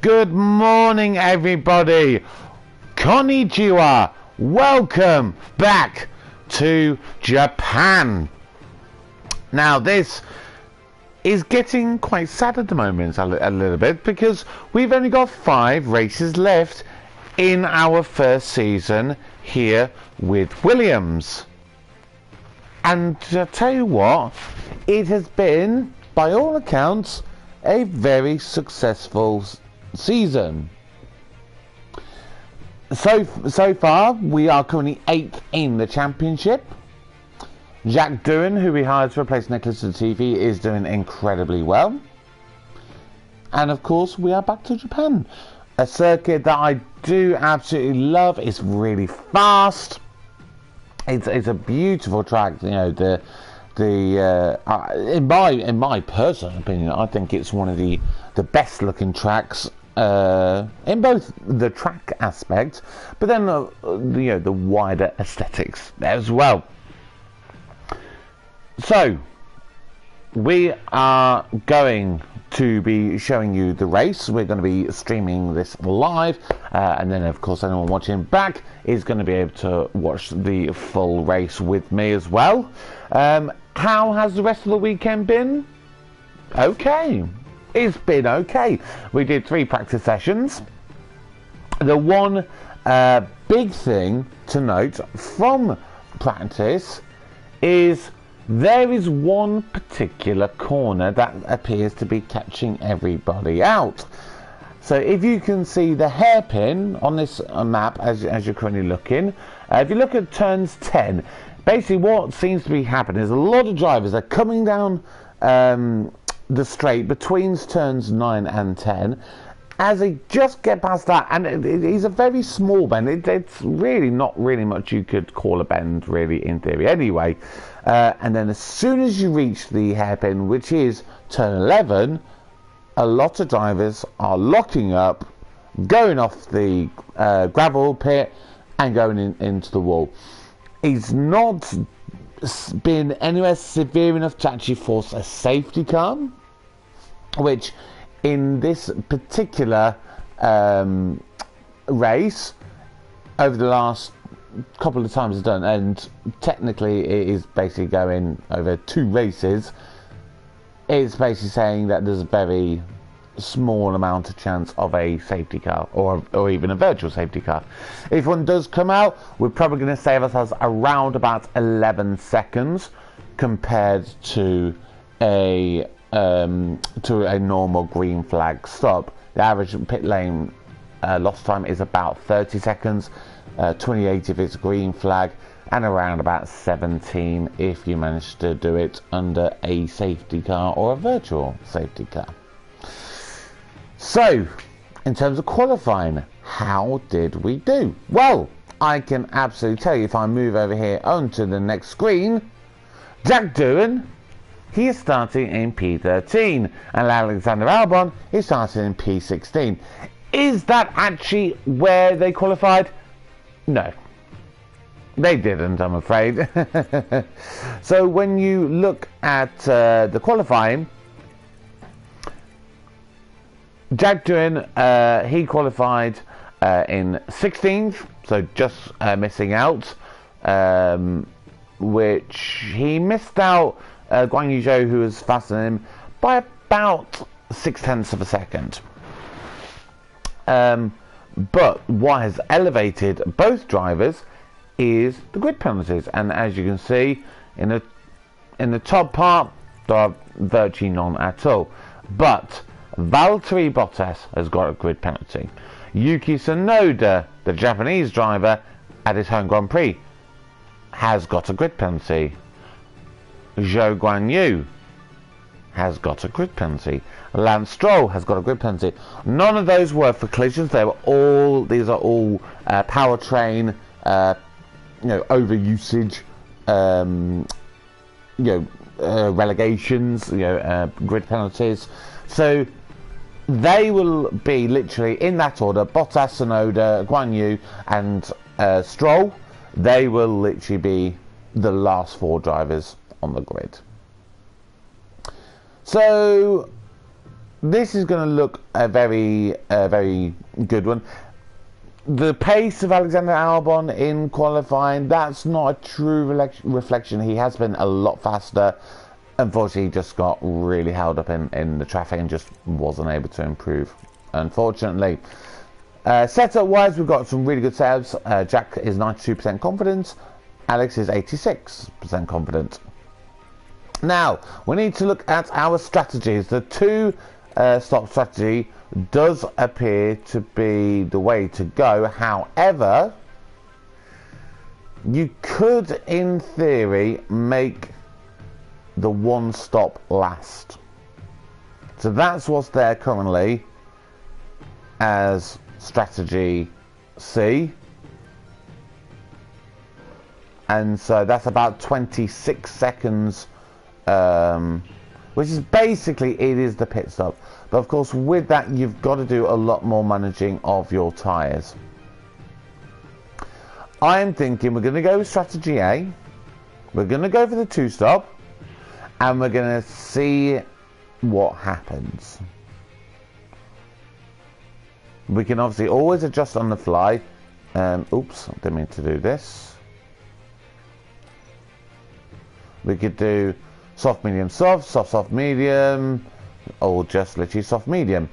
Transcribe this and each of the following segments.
Good morning, everybody. Konnichiwa. Welcome back to Japan. Now, this is getting quite sad at the moment a little bit because we've only got 5 races left in our first season here with Williams. And to tell you what, it has been, by all accounts, a very successful season. So far, we are currently 8th in the championship. Jack Doohan, who we hired to replace Nicholas Latifi, is doing incredibly well. And of course, we are back to Japan. A circuit that I do absolutely love. It's really fast. It's a beautiful track. You know, in my personal opinion, I think it's one of the best looking tracks in both the track aspect, but then the wider aesthetics as well. So we are going to be showing you the race. We're going to be streaming this live, and then of course anyone watching back is going to be able to watch the full race with me as well. How has the rest of the weekend been? Okay, it's been okay. We did 3 practice sessions. The one big thing to note from practice is there is one particular corner that appears to be catching everybody out. So if you can see the hairpin on this map as you're currently looking, if you look at turns 10, basically what seems to be happening is a lot of drivers are coming down the straight between turns 9 and 10. As they just get past that, and it's a very small bend, it's really not really much you could call a bend really in theory anyway. And then as soon as you reach the hairpin, which is turn 11, a lot of drivers are locking up, going off the gravel pit and going into the wall. It's not been anywhere severe enough to actually force a safety car, which in this particular race over the last couple of times it's done, and technically it is basically going over 2 races. It's basically saying that there's a very small amount of chance of a safety car or even a virtual safety car. If one does come out, we're probably going to save ourselves around about 11 seconds compared to a normal green flag stop. The average pit lane lost time is about 30 seconds, 28 if it's a green flag, and around about 17 if you manage to do it under a safety car or a virtual safety car. So, in terms of qualifying, how did we do? Well, I can absolutely tell you, if I move over here onto the next screen, Jack Doohan, he is starting in P13, and Alexander Albon is starting in P16. Is that actually where they qualified? No, they didn't, I'm afraid. So when you look at the qualifying, Jack Doohan, he qualified in 16th, so just missing out, which he missed out Guan Yu Zhou, who was faster than him, by about 0.6 of a second. But what has elevated both drivers is the grid penalties, and as you can see in the top part, there are virtually none at all. But Valtteri Bottas has got a grid penalty. Yuki Tsunoda, the Japanese driver at his home Grand Prix, has got a grid penalty. Zhou Guanyu has got a grid penalty. Lance Stroll has got a grid penalty. None of those were for collisions. These are all powertrain, overusage, relegations, grid penalties. So they will be literally in that order: Bottas, Tsunoda, Guan Yu, and Stroll. They will literally be the last 4 drivers on the grid. So this is going to look a very good one. The pace of Alexander Albon in qualifying, that's not a true reflection. He has been a lot faster. Unfortunately, he just got really held up in the traffic and just wasn't able to improve, unfortunately. Setup wise, we've got some really good setups. Jack is 92% confident. Alex is 86% confident. Now, we need to look at our strategies. The two-stop strategy does appear to be the way to go. However, you could, in theory, make the one stop last. So that's what's there currently as strategy C. And so that's about 26 seconds, which is basically, it is the pit stop. But of course, with that, you've got to do a lot more managing of your tyres. I'm thinking we're going to go with strategy A. We're going to go for the two-stop. And we're going to see what happens. We can obviously always adjust on the fly. Oops, I didn't mean to do this. We could do soft, medium, soft, soft, soft, medium, or just literally soft, medium.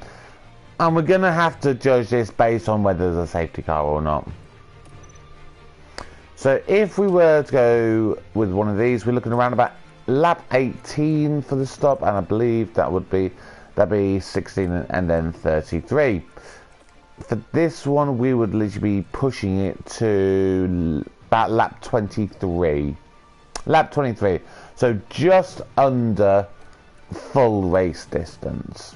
And we're going to have to judge this based on whether there's a safety car or not. So if we were to go with one of these, we're looking around about lap 18 for the stop, and I believe that'd be 16 and then 33. For this one, we would literally be pushing it to about lap 23. Lap 23. So just under full race distance.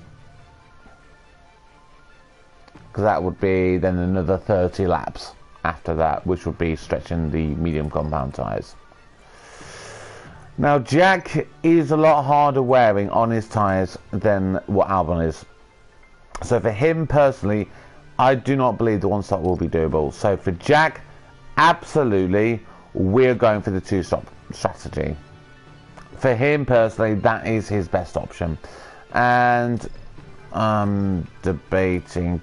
Because that would be then another 30 laps after that, which would be stretching the medium compound tyres. Now, Jack is a lot harder wearing on his tyres than what Albon is. So for him personally, I do not believe the one stop will be doable. So for Jack, absolutely, we're going for the two stop strategy. For him personally, that is his best option. And I'm debating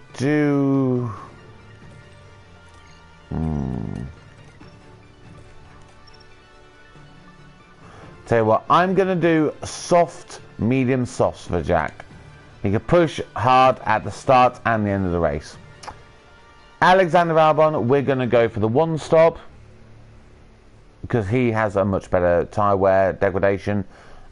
Tell you what, I'm going to do soft, medium, softs for Jack. He can push hard at the start and the end of the race. Alexander Albon, we're going to go for the one stop because he has a much better tyre wear degradation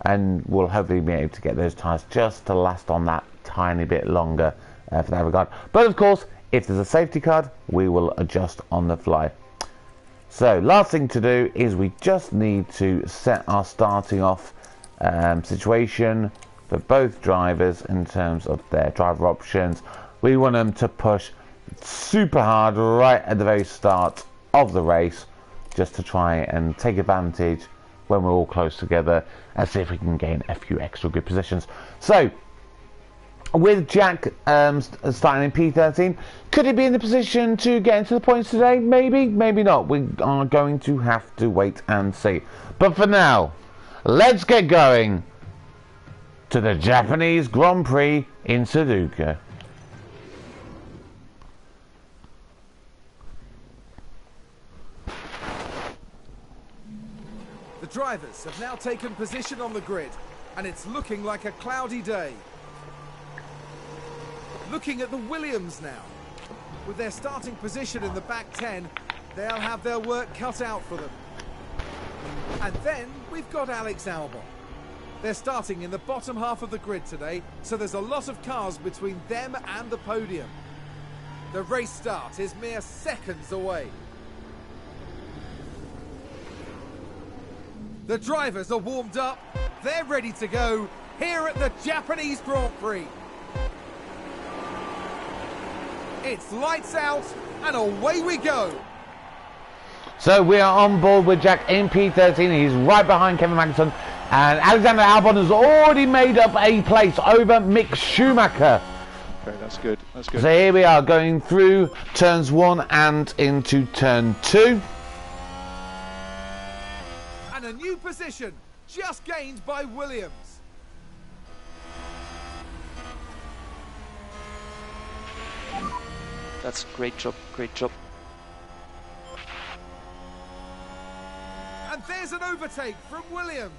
and will hopefully be able to get those tyres just to last on that tiny bit longer for that regard. But of course, if there's a safety card, we will adjust on the fly. So last thing to do is we just need to set our starting off situation for both drivers in terms of their driver options. We want them to push super hard right at the very start of the race just to try and take advantage when we're all close together and see if we can gain a few extra good positions. So with Jack starting in P13, could he be in the position to get into the points today? Maybe, maybe not. We are going to have to wait and see. But for now, let's get going to the Japanese Grand Prix in Suzuka. The drivers have now taken position on the grid, and it's looking like a cloudy day. Looking at the Williams now. With their starting position in the back 10, they'll have their work cut out for them. And then we've got Alex Albon. They're starting in the bottom half of the grid today, so there's a lot of cars between them and the podium. The race start is mere seconds away. The drivers are warmed up, they're ready to go here at the Japanese Grand Prix. It's lights out and away we go. So we are on board with Jack in P13. He's right behind Kevin Magnussen, and Alexander Albon has already made up a place over Mick Schumacher. Okay, that's good. That's good. So here we are going through turns 1 and into turn 2. And a new position just gained by Williams. That's great job, great job. And there's an overtake from Williams.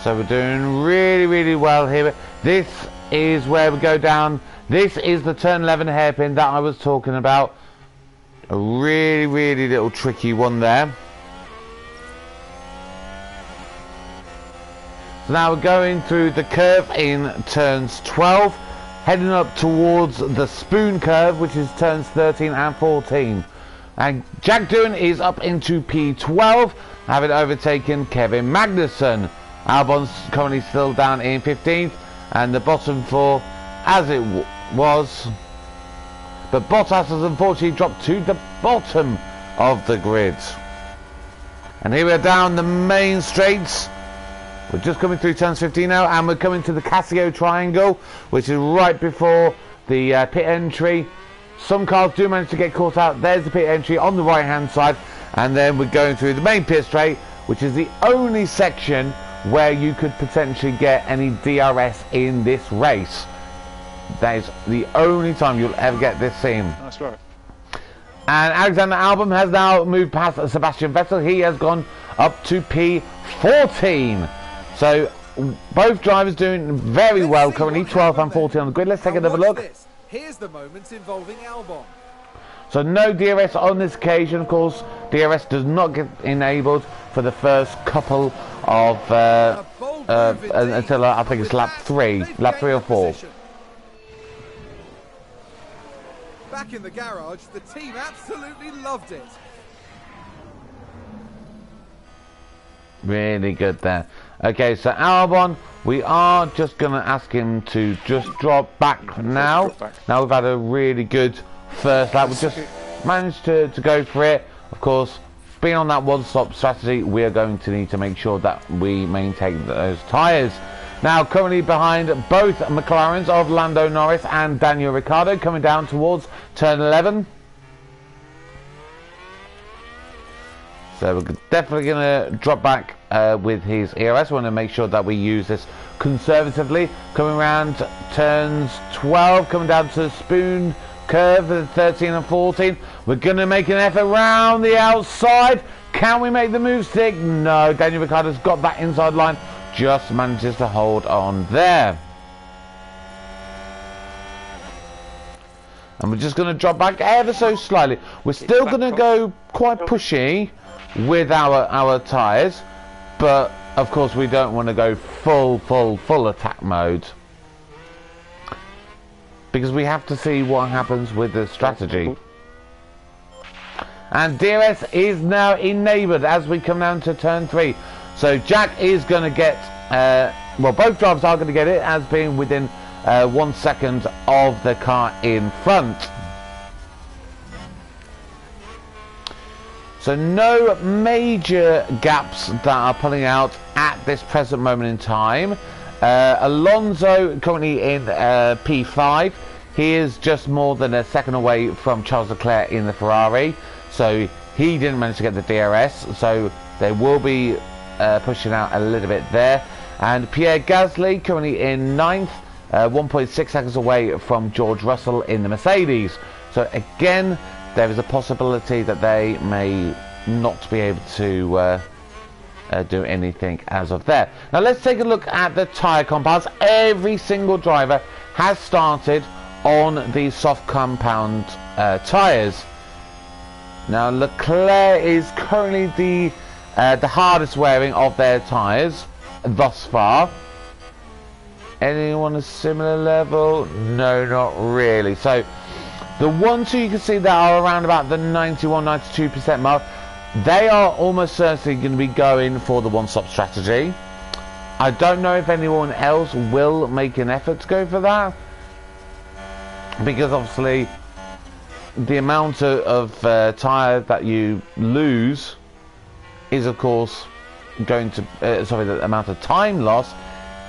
So we're doing really, really well here. This is where we go down. This is the turn 11 hairpin that I was talking about. A really, really little tricky one there. So now we're going through the curve in turns 12, heading up towards the spoon curve, which is turns 13 and 14. And Jack Doohan is up into P12, having overtaken Kevin Magnussen. Albon's currently still down in 15th, and the bottom four as it was. But Bottas has unfortunately dropped to the bottom of the grid. And here we're down the main straights. We're just coming through turns 15 now, and we're coming to the Casio triangle, which is right before the pit entry. Some cars do manage to get caught out. There's the pit entry on the right hand side, and then we're going through the main pit straight, which is the only section where you could potentially get any DRS in this race. That is the only time you'll ever get this scene. Nice work. And Alexander Albon has now moved past Sebastian Vettel. He has gone up to P14. So both drivers doing very well currently, 12 and 14 on the grid. Let's take another look. This. Here's the moment involving Albon. So no DRS on this occasion. Of course, DRS does not get enabled for the first couple of until I think it's lap 3 or 4. Back in the garage, the team absolutely loved it. Really good there. Okay, so Albon, we are just going to ask him to just drop back now. Now we've had a really good first lap. We just managed to go for it. Of course, being on that one-stop strategy, we are going to need to make sure that we maintain those tyres. Now, currently behind both McLarens of Lando Norris and Daniel Ricciardo, coming down towards turn 11. So we're definitely going to drop back with his ERS. We want to make sure that we use this conservatively. Coming around turns 12, coming down to the spoon curve, 13 and 14. We're going to make an effort round the outside. Can we make the move stick? No, Daniel Ricciardo's got that inside line. Just manages to hold on there. And we're just going to drop back ever so slightly. We're still going to go quite pushy with our tyres, but of course we don't want to go full attack mode, because we have to see what happens with the strategy. And DRS is now enabled as we come down to turn 3. So Jack is going to get, well, both drivers are going to get it as being within 1 second of the car in front. So no major gaps that are pulling out at this present moment in time. Alonso currently in P5. He is just more than a second away from Charles Leclerc in the Ferrari. So he didn't manage to get the DRS. So they will be pushing out a little bit there. And Pierre Gasly currently in 9th. 1.6 seconds away from George Russell in the Mercedes. So again, there is a possibility that they may not be able to do anything as of there. Now let's take a look at the tyre compounds. Every single driver has started on the soft compound tyres. Now Leclerc is currently the hardest wearing of their tyres thus far. Anyone a similar level? No, not really. So the ones who you can see that are around about the 91-92% mark, they are almost certainly going to be going for the one-stop strategy. I don't know if anyone else will make an effort to go for that, because obviously the amount of tyre that you lose is of course going to the amount of time lost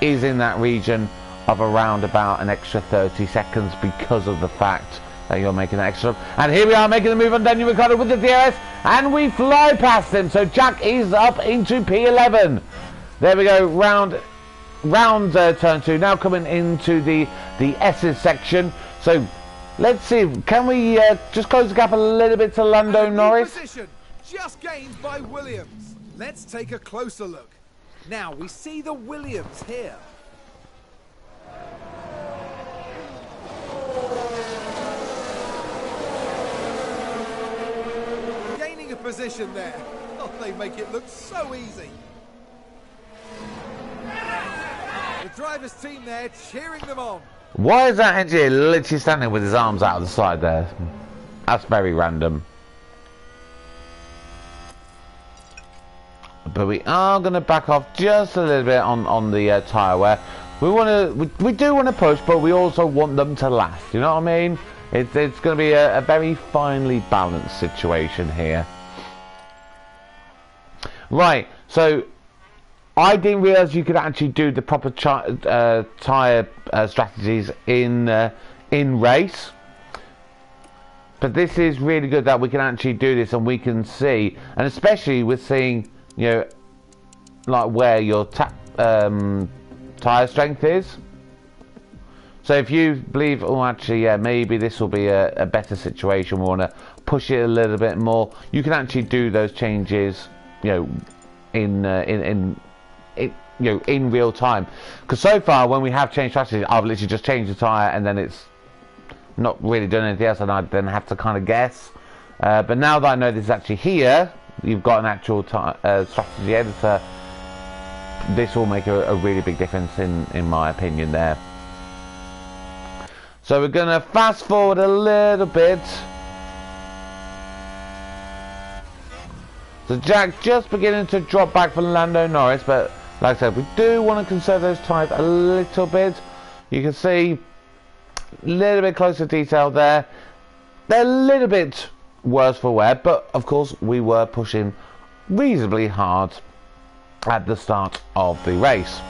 is in that region of around about an extra 30 seconds because of the fact that you're making that extra. And here we are making the move on Daniel Ricciardo with the DRS, and we fly past him. So Jack is up into P11. There we go, round round turn 2, now coming into the S's section. So let's see, can we just close the gap a little bit to Lando Norris? Position just gained by Williams. Let's take a closer look. Now we see the Williams here. Gaining a position there. Oh, they make it look so easy. The driver's team there cheering them on. Why is that engineer literally standing with his arms out of the side there? That's very random. But we are going to back off just a little bit on the tyre wear. We do want to push, but we also want them to last. You know what I mean? It's going to be a very finely balanced situation here. Right, so I didn't realise you could actually do the proper tyre strategies in race. But this is really good that we can actually do this and we can see, and especially with seeing, you know, like where your tyre strength is. So if you believe, oh, actually, yeah, maybe this will be a better situation, we want to push it a little bit more, you can actually do those changes, you know, in real time. Because so far, when we have changed strategies, I've literally just changed the tyre and then it's not really done anything else, and I then have to kind of guess. But now that I know this is actually here, you've got an actual strategy editor, this will make a really big difference in my opinion there. So we're going to fast forward a little bit. So Jack just beginning to drop back for Lando Norris, but like I said, we do want to conserve those tyres a little bit. You can see a little bit closer detail there. They're a little bit worse for wear, but of course we were pushing reasonably hard at the start of the race.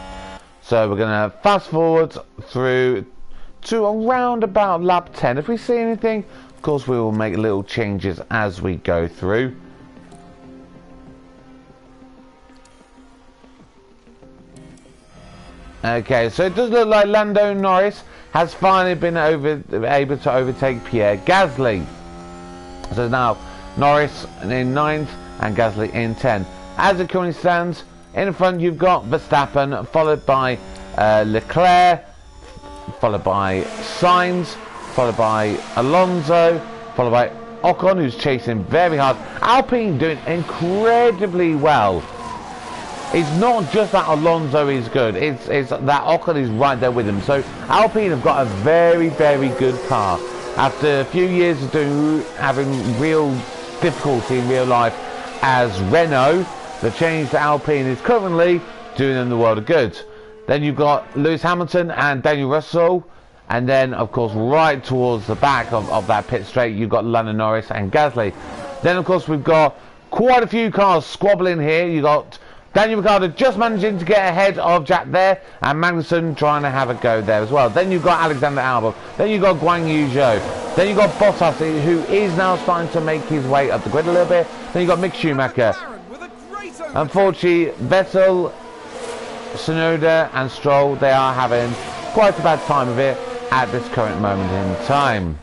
So we're going to fast forward through to around about lap 10. If we see anything, of course we will make little changes as we go through. Okay, so it does look like Lando Norris has finally been able to overtake Pierre Gasly. So now Norris in 9th and Gasly in 10th. As it currently stands, in front you've got Verstappen, followed by Leclerc, followed by Sainz, followed by Alonso, followed by Ocon, who's chasing very hard. Alpine doing incredibly well. It's not just that Alonso is good, it's that Ocon is right there with him. So Alpine have got a very, very good car. After a few years of having real difficulty in real life as Renault, the change to Alpine is currently doing them the world of good. Then you've got Lewis Hamilton and Daniel Russell, and then of course right towards the back of that pit straight you've got Lando Norris and Gasly. Then of course we've got quite a few cars squabbling here. You've got Daniel Ricciardo just managing to get ahead of Jack there, and Magnussen trying to have a go there as well. Then you've got Alexander Albon, then you've got Guan Yu Zhou, then you've got Bottas, who is now starting to make his way up the grid a little bit. Then you've got Mick Schumacher. Unfortunately, Vettel, Tsunoda and Stroll, they are having quite a bad time of it at this current moment in time.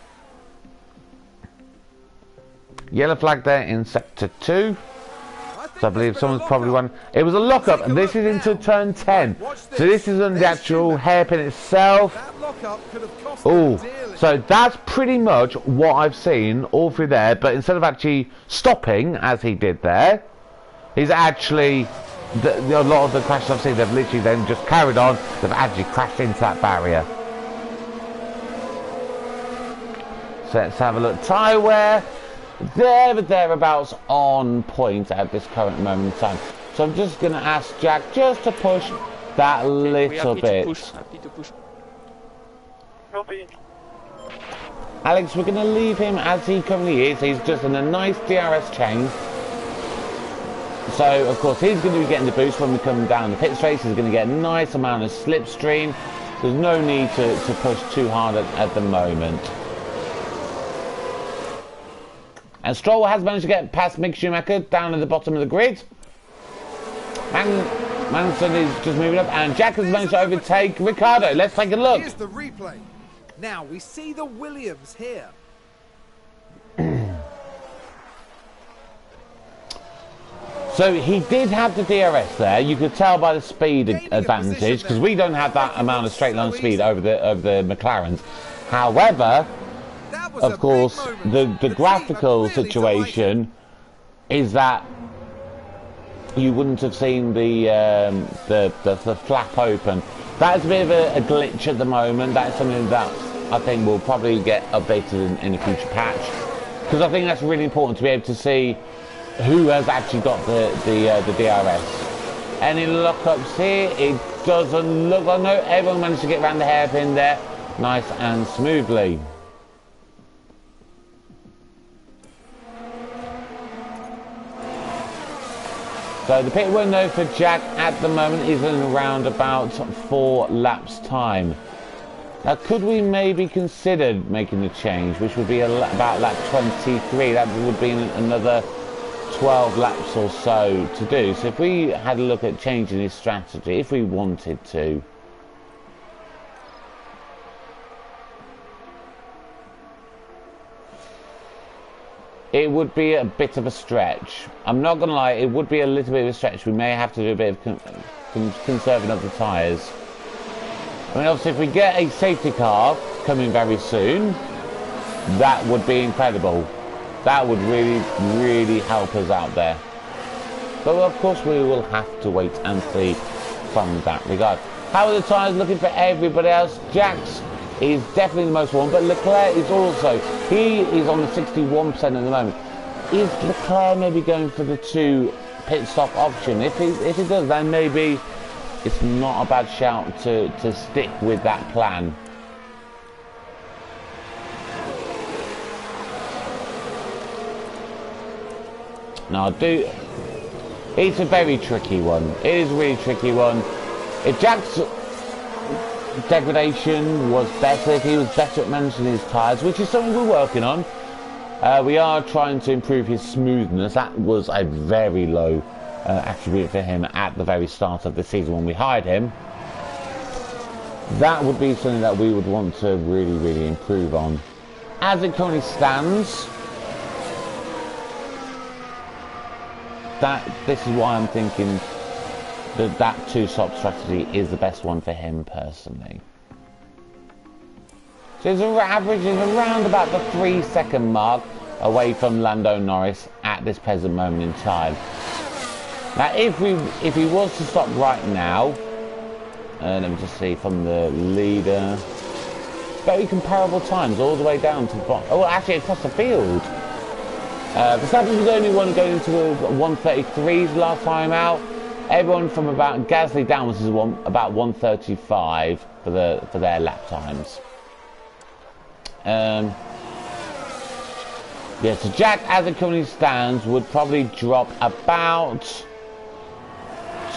Yellow flag there in sector 2. So I believe someone's probably won. It was a lockup, and this is into turn 10. So this is on the actual hairpin itself. Oh, so that's pretty much what I've seen all through there. But instead of actually stopping, as he did there, he's actually, a lot of the crashes I've seen, they've literally then just carried on. They've actually crashed into that barrier. So let's have a look. Tyre wear. Thereabouts on point at this current moment in time. So I'm just going to ask Jack just to push that little bit. Alex, we're going to leave him as he currently is. He's just in a nice DRS change. So of course he's going to be getting the boost when we come down the pit straight. He's going to get a nice amount of slipstream. There's no need to push too hard at the moment. And Stroll has managed to get past Mick Schumacher down at the bottom of the grid. And Manson is just moving up, and Jack has managed to overtake Ricciardo. Let's take a look. Here's the replay. Now we see the Williams here. So he did have the DRS there. You could tell by the speed advantage, because we don't have that amount of straight line speed over the McLarens. However, of course, the graphical situation is that you wouldn't have seen the flap open. That's a bit of a glitch at the moment. That's something that I think will probably get updated in a future patch, because I think that's really important to be able to see who has actually got the DRS. Any lockups here? It doesn't look like. No, everyone managed to get around the hairpin there nice and smoothly. So the pit window for Jack at the moment is in around about 4 laps time. Now, could we maybe consider making the change, which would be about lap 23? That would be another 12 laps or so to do. So if we had a look at changing his strategy, if we wanted to. It would be a bit of a stretch. I'm not going to lie, it would be a little bit of a stretch. We may have to do a bit of conserving of the tyres. I mean, obviously, if we get a safety car coming very soon, that would be incredible. That would really, really help us out there. But of course, we will have to wait and see from that regard. How are the tyres looking for everybody else? Jack's is definitely the most warm, but Leclerc is also, he is on the 61% at the moment. Is Leclerc maybe going for the 2 pit stop option? If he does, then maybe it's not a bad shout to stick with that plan. Now, it's a very tricky one. It is a really tricky one. If Jack's degradation was better, if he was better at managing his tyres, which is something we're working on. We are trying to improve his smoothness. That was a very low attribute for him at the very start of the season when we hired him. That would be something that we would want to really, really improve on. As it currently stands, this is why I'm thinking that 2-stop strategy is the best one for him personally. So his average is around about the 3-second mark away from Lando Norris at this present moment in time. Now, if he was to stop right now, let me just see from the leader, very comparable times all the way down to the bottom. Oh, actually across the field. Verstappen was the only one going into 133s last time out. Everyone from about Gasly downwards is about 135 for their lap times. Yeah, so Jack, as it currently stands, would probably drop about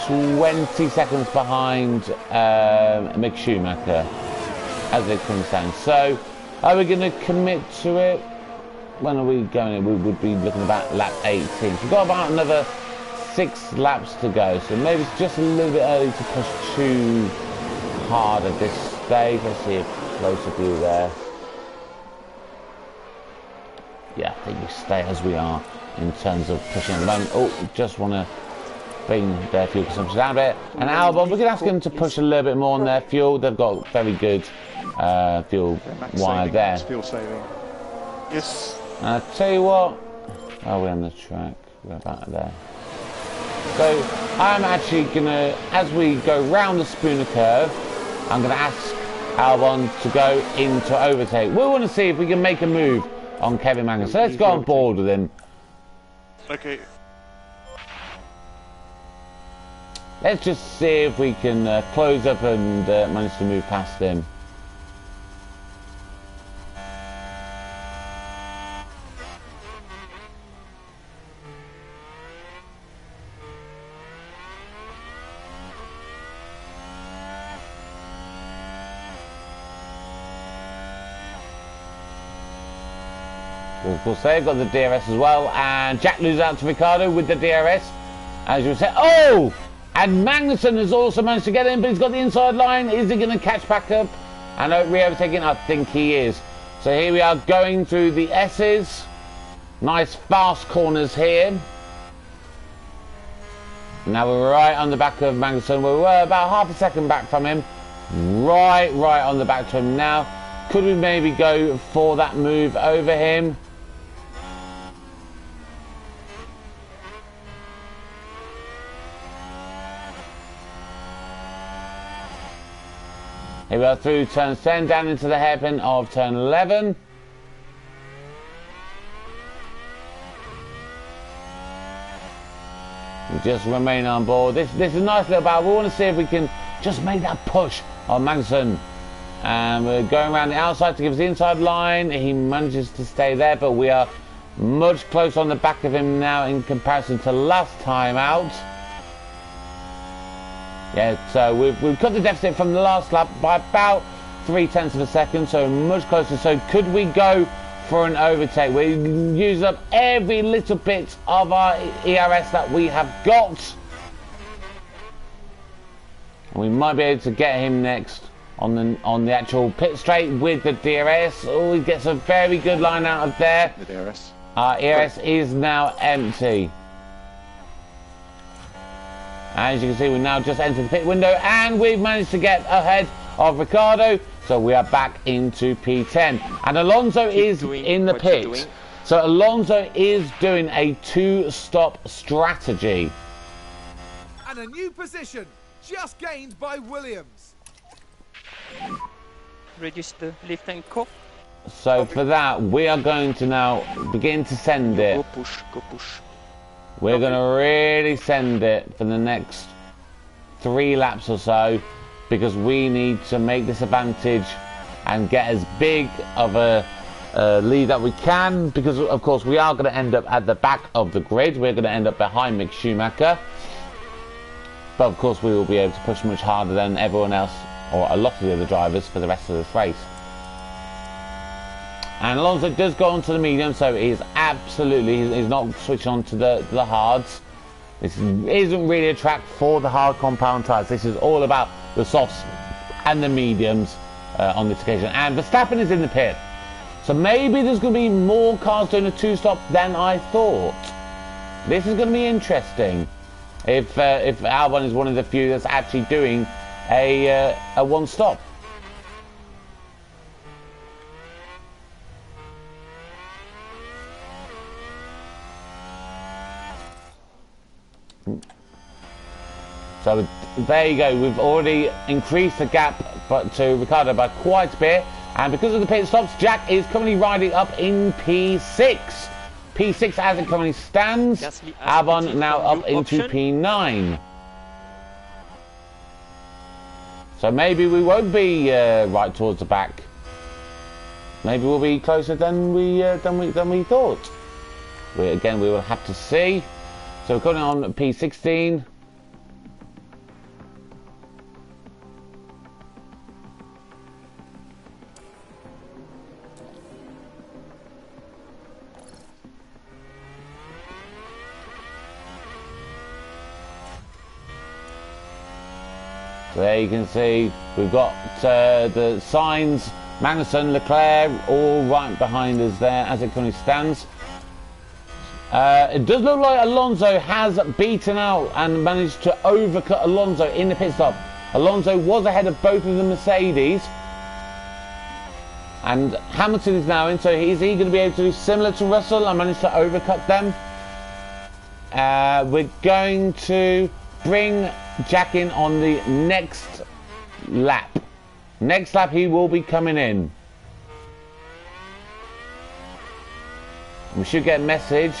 20 seconds behind Mick Schumacher, as it currently stands. So, are we going to commit to it? When are we going? We would be looking about lap 18. So we've got about another 6 laps to go, so maybe it's just a little bit early to push too hard at this stage. Let's see a closer view there. Yeah, I think we stay as we are in terms of pushing at the moment. Oh, just want to bring their fuel consumption down a bit. And Albon, we can ask them to push a little bit more on their fuel. They've got very good fuel wire there. Fuel saving. Yes. And I tell you what, oh, we're on the track. We're about there. So I'm actually gonna, as we go round the Spooner curve, I'm gonna ask Albon to go into overtake. We want to see if we can make a move on Kevin Magnussen. So let's go on board with him. Okay. Let's just see if we can close up and manage to move past him. Of course, they've got the DRS as well, and Jack loses out to Ricciardo with the DRS. As you said, oh! And Magnussen has also managed to get in, but he's got the inside line. Is he going to catch back up and re-overtaking? I think he is. So here we are going through the S's. Nice fast corners here. Now we're right on the back of Magnussen. We're about half a second back from him. Right on the back to him now. Could we maybe go for that move over him? Here we are through turn 10, down into the hairpin of turn 11. We just remain on board. This is a nice little battle. We want to see if we can just make that push on Magnussen. And we're going around the outside to give us the inside line. He manages to stay there, but we are much closer on the back of him now in comparison to last time out. Yeah, so we've cut the deficit from the last lap by about 0.3 of a second, so much closer. So could we go for an overtake? We use up every little bit of our ERS that we have got. We might be able to get him next on the actual pit straight with the DRS. Oh, he gets a very good line out of there. The DRS. Our ERS is now empty. As you can see, we now just entered the pit window and we've managed to get ahead of Ricardo. So we are back into P10. And Alonso is in the pit. So Alonso is doing a two-stop strategy. And a new position just gained by Williams. Register lift and cough. So for that, we are going to now begin to send it. Go push, go push. We're going to really send it for the next 3 laps or so, because we need to make this advantage and get as big of a lead that we can, because of course we are going to end up at the back of the grid. We're going to end up behind Mick Schumacher, but of course we will be able to push much harder than everyone else, or a lot of the other drivers, for the rest of this race. And Alonso does go on to the medium, so he's absolutely, he's not switching on to the hards. This isn't really a track for the hard compound tyres. This is all about the softs and the mediums on this occasion. And Verstappen is in the pit. So maybe there's going to be more cars doing a two-stop than I thought. This is going to be interesting. If Albon is one of the few that's actually doing a one-stop. So there you go, we've already increased the gap to Ricardo by quite a bit, and because of the pit stops, Jack is currently riding up in P6. P6 as it currently stands, Albon now up into P9. So maybe we won't be right towards the back. Maybe we'll be closer than we thought. We will have to see. So we're going on P16. So there you can see we've got the signs, Magnussen, Leclerc, all right behind us there as it currently stands. It does look like Alonso has beaten out and managed to overcut Alonso in the pit stop. Alonso was ahead of both of the Mercedes. And Hamilton is now in, so is he going to be able to do similar to Russell and manage to overcut them? We're going to bring Jack in on the next lap. Next lap he will be coming in. We should get a message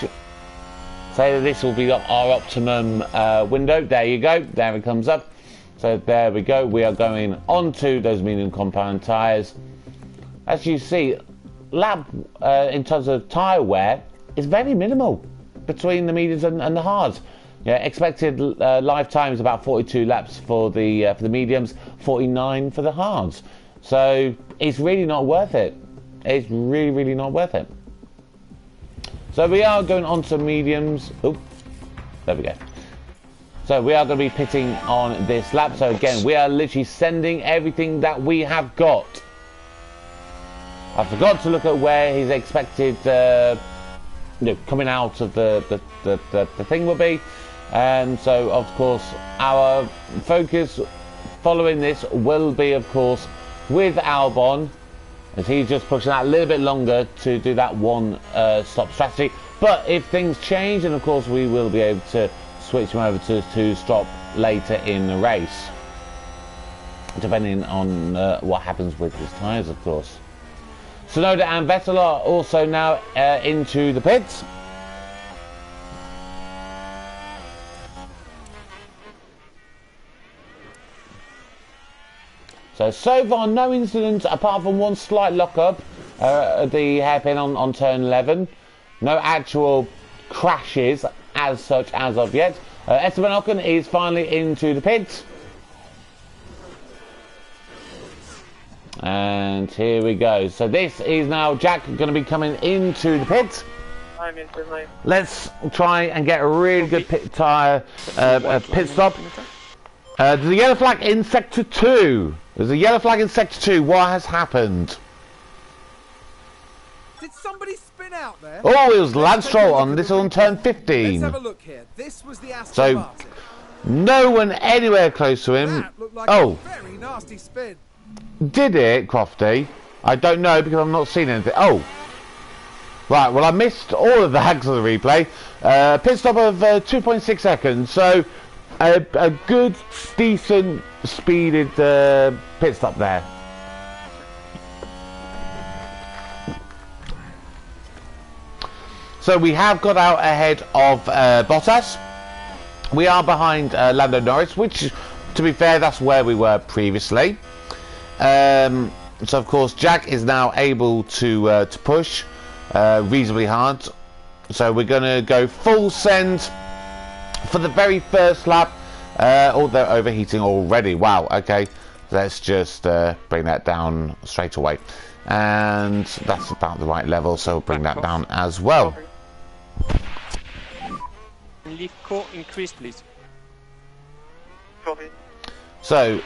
say that this will be our optimum window. There you go, there it comes up. So there we go, we are going onto those medium compound tyres. As you see, lap in terms of tyre wear is very minimal between the mediums and the hards. Yeah, expected lifetime is about 42 laps for the mediums, 49 for the hards. So it's really not worth it. It's really not worth it. So we are going on to mediums. Oh, there we go. So we are going to be pitting on this lap. So again, we are literally sending everything that we have got. I forgot to look at where his expected coming out of the thing will be. And so, of course, our focus following this will be, of course, with Albon, as he's just pushing that a little bit longer to do that one stop strategy. But if things change, then of course we will be able to switch him over to stop later in the race, depending on what happens with his tyres, of course. Tsunoda and Vettel are also now into the pits. So far, no incidents apart from one slight lock-up at the hairpin on turn 11. No actual crashes as such as of yet. Esteban Ocon is finally into the pits. And here we go. So this is now Jack going to be coming into the pits. Let's try and get a really good pit stop. There's a yellow flag in Sector 2. There's a yellow flag in Sector 2. What has happened? Did somebody spin out there? Oh, it was Lance Stroll on this on turn 15. Let's have a look here. This was the Aston Martin. No one anywhere close to him. That looked like a very nasty spin. Did it, Crofty? I don't know because I've not seen anything. Oh. Right, well I missed all of that because of the replay. Pit stop of 2.6 seconds. So a good, decent, speeded pit stop there. So we have got out ahead of Bottas. We are behind Lando Norris, which, to be fair, that's where we were previously. So of course Jack is now able to push reasonably hard. So we're going to go full send for the very first lap. Oh, they're overheating already. Wow. Okay, let's just bring that down straight away, and that's about the right level. So we'll bring that down as well. Leave core increase, please. So,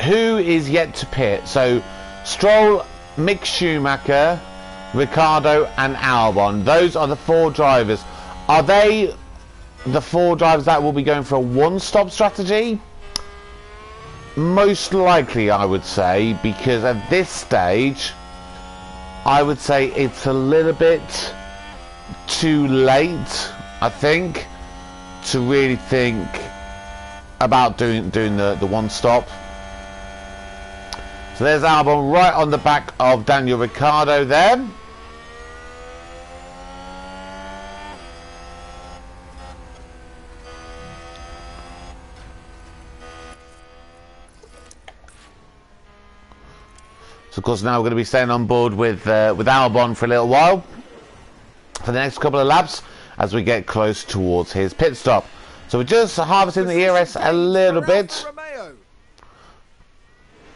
who is yet to pit? So, Stroll, Mick Schumacher, Ricciardo and Albon. Those are the 4 drivers. Are they the 4 drivers that will be going for a one-stop strategy? Most likely, I would say, because at this stage, I would say it's a little bit too late, I think, to really think about doing the one stop. So there's Albon right on the back of Daniel Ricciardo there. So of course now we're going to be staying on board with Albon for a little while, for the next couple of laps as we get close towards his pit stop. So we're just harvesting the ERS a little bit,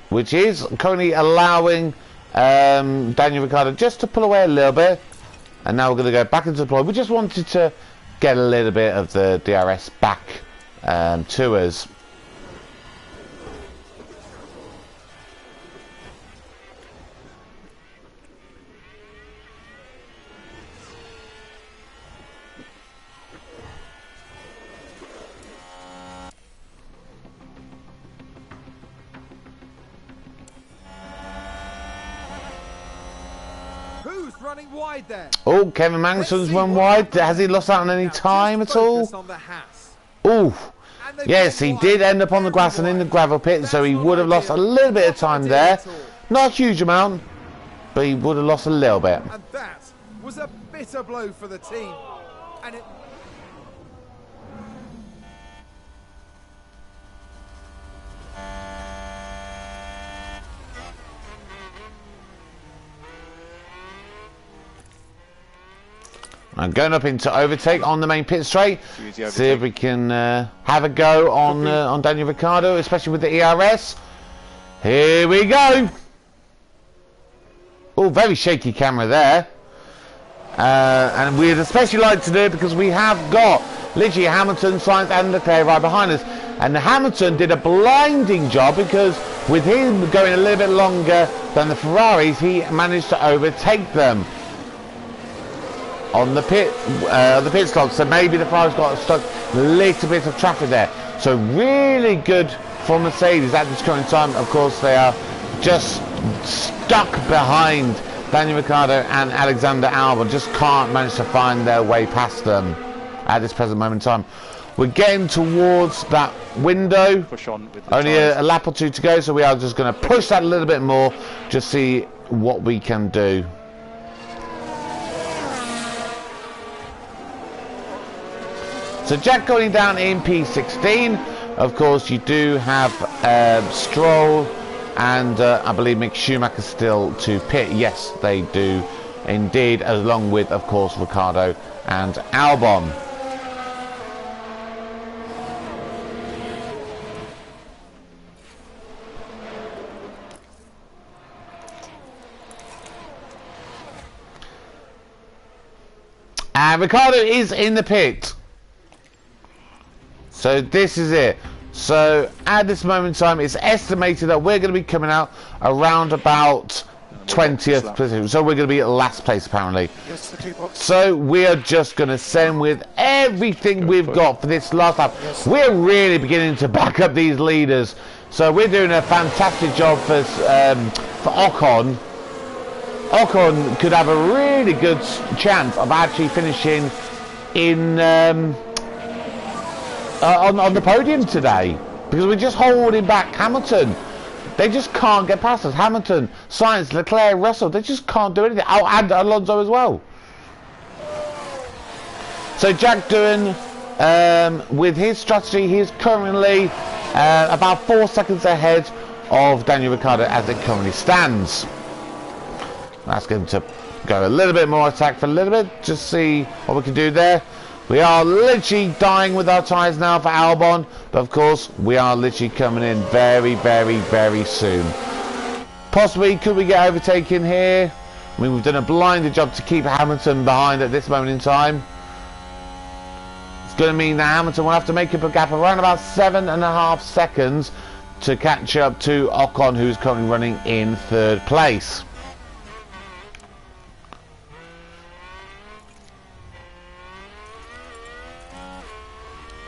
which is currently allowing Daniel Ricciardo just to pull away a little bit. And now we're going to go back into deploy. We just wanted to get a little bit of the DRS back to us. Running wide there. Oh, Kevin Magnussen's run wide. Has he lost out on any time at all? Oh, yes, he did end up on the grass and in the gravel pit, so he would have lost a little bit of time there. Not a huge amount, but he would have lost a little bit. And that was a bitter blow for the team. And it... I'm going up into overtake on the main pit straight. See if we can have a go on Daniel Ricciardo, especially with the ERS. Here we go. Oh, very shaky camera there. And we'd especially like to do it because we have got literally Hamilton, Sainz and Leclerc right behind us. And Hamilton did a blinding job because with him going a little bit longer than the Ferraris, he managed to overtake them on the pit stop. So maybe the Ferraris got stuck a little bit of traffic there. So really good for Mercedes at this current time. Of course, they are just stuck behind Daniel Ricciardo and Alexander Albon. Just can't manage to find their way past them at this present moment in time. We're getting towards that window. Push on with the Only a lap or two to go, so we are just going to push that a little bit more, just see what we can do. So Jack going down in P16. Of course, you do have Stroll and I believe Mick Schumacher still to pit. Yes, they do indeed, along with, of course, Ricciardo and Albon. And Ricciardo is in the pit. So this is it. So at this moment in time, it's estimated that we're going to be coming out around about 20th position. So we're going to be at last place apparently. Yes, okay, box. So we are just going to send with everything we've got for this last lap. Yes. We're really beginning to back up these leaders. So we're doing a fantastic job for Ocon. Ocon could have a really good chance of actually finishing in on the podium today, because we're just holding back Hamilton. They just can't get past us. Hamilton, Sainz, Leclerc, Russell, they just can't do anything. Oh, and Alonso as well. So Jack doing with his strategy, he's currently about 4 seconds ahead of Daniel Ricciardo as it currently stands. Ask him to go a little bit more attack for a little bit, just see what we can do there. We are literally dying with our tyres now for Albon, but of course we are literally coming in very, very, very soon. Possibly, could we get overtaken here? I mean, we've done a blinded job to keep Hamilton behind at this moment in time. It's going to mean that Hamilton will have to make up a gap of around about 7.5 seconds to catch up to Ocon, who's currently running in 3rd place.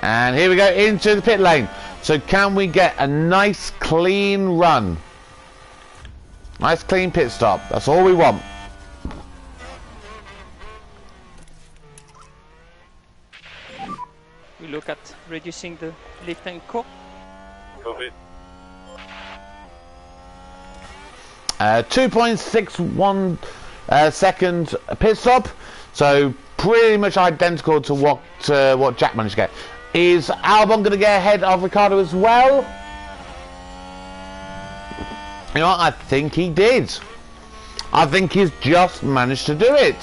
And here we go into the pit lane. So can we get a nice clean run? Nice clean pit stop. That's all we want. We look at reducing the lift and co. Copy. 2.61 second pit stop. So pretty much identical to what Jack managed to get. Is Albon going to get ahead of Ricciardo as well? You know what? I think he did. I think he's just managed to do it.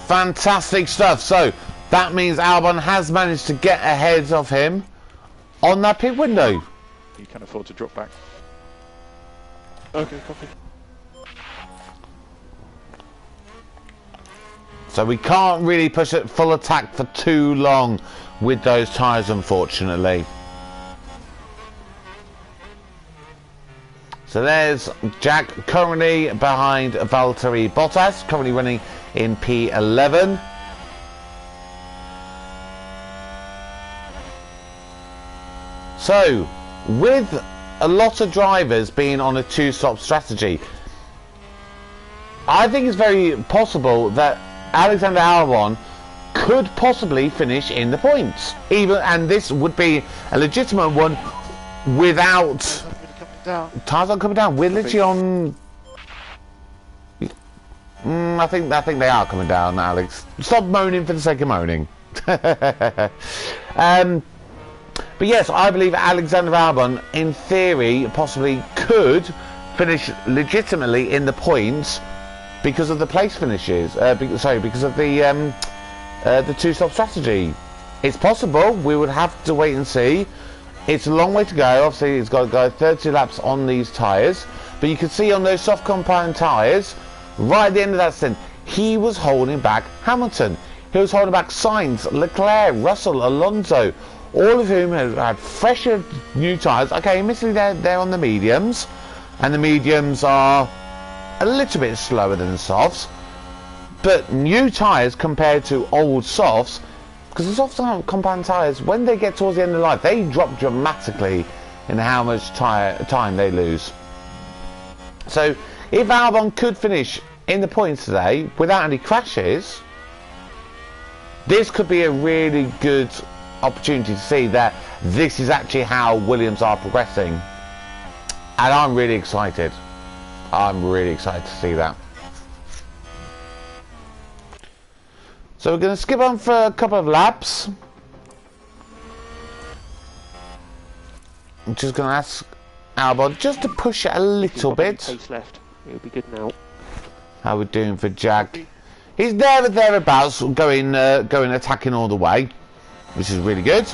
Fantastic stuff. So that means Albon has managed to get ahead of him on that pit window. You can afford to drop back. Okay, copy. So we can't really push it full attack for too long with those tyres, unfortunately. So there's Jack currently behind Valtteri Bottas, currently running in P11. So with a lot of drivers being on a two-stop strategy, I think it's very possible that Alexander Albon could possibly finish in the points, and this would be a legitimate one without tyres not coming down. We're literally on. I think they are coming down, Alex. Stop moaning for the sake of moaning. But yes, I believe Alexander Albon, in theory, possibly could finish legitimately in the points. Because of the place finishes, because of the two-stop strategy. It's possible. We would have to wait and see. It's a long way to go. Obviously, it's got to go 32 laps on these tyres. But you can see on those soft compound tyres, right at the end of that stint, he was holding back Hamilton. who's holding back Sainz, Leclerc, Russell, Alonso, all of whom have had fresher new tyres. Okay, admittedly they're on the mediums, and the mediums are a little bit slower than the softs, but new tyres compared to old softs, because the softs aren't compound tyres, when they get towards the end of life, they drop dramatically in how much time they lose. So if Albon could finish in the points today without any crashes, this could be a really good opportunity to see that this is actually how Williams are progressing, and I'm really excited. I'm really excited to see that. So we're going to skip on for a couple of laps. I'm just going to ask Albon just to push it a little bit. Pace left. It'll be good now. How we're doing for Jack? He's there or thereabouts, going attacking all the way, which is really good.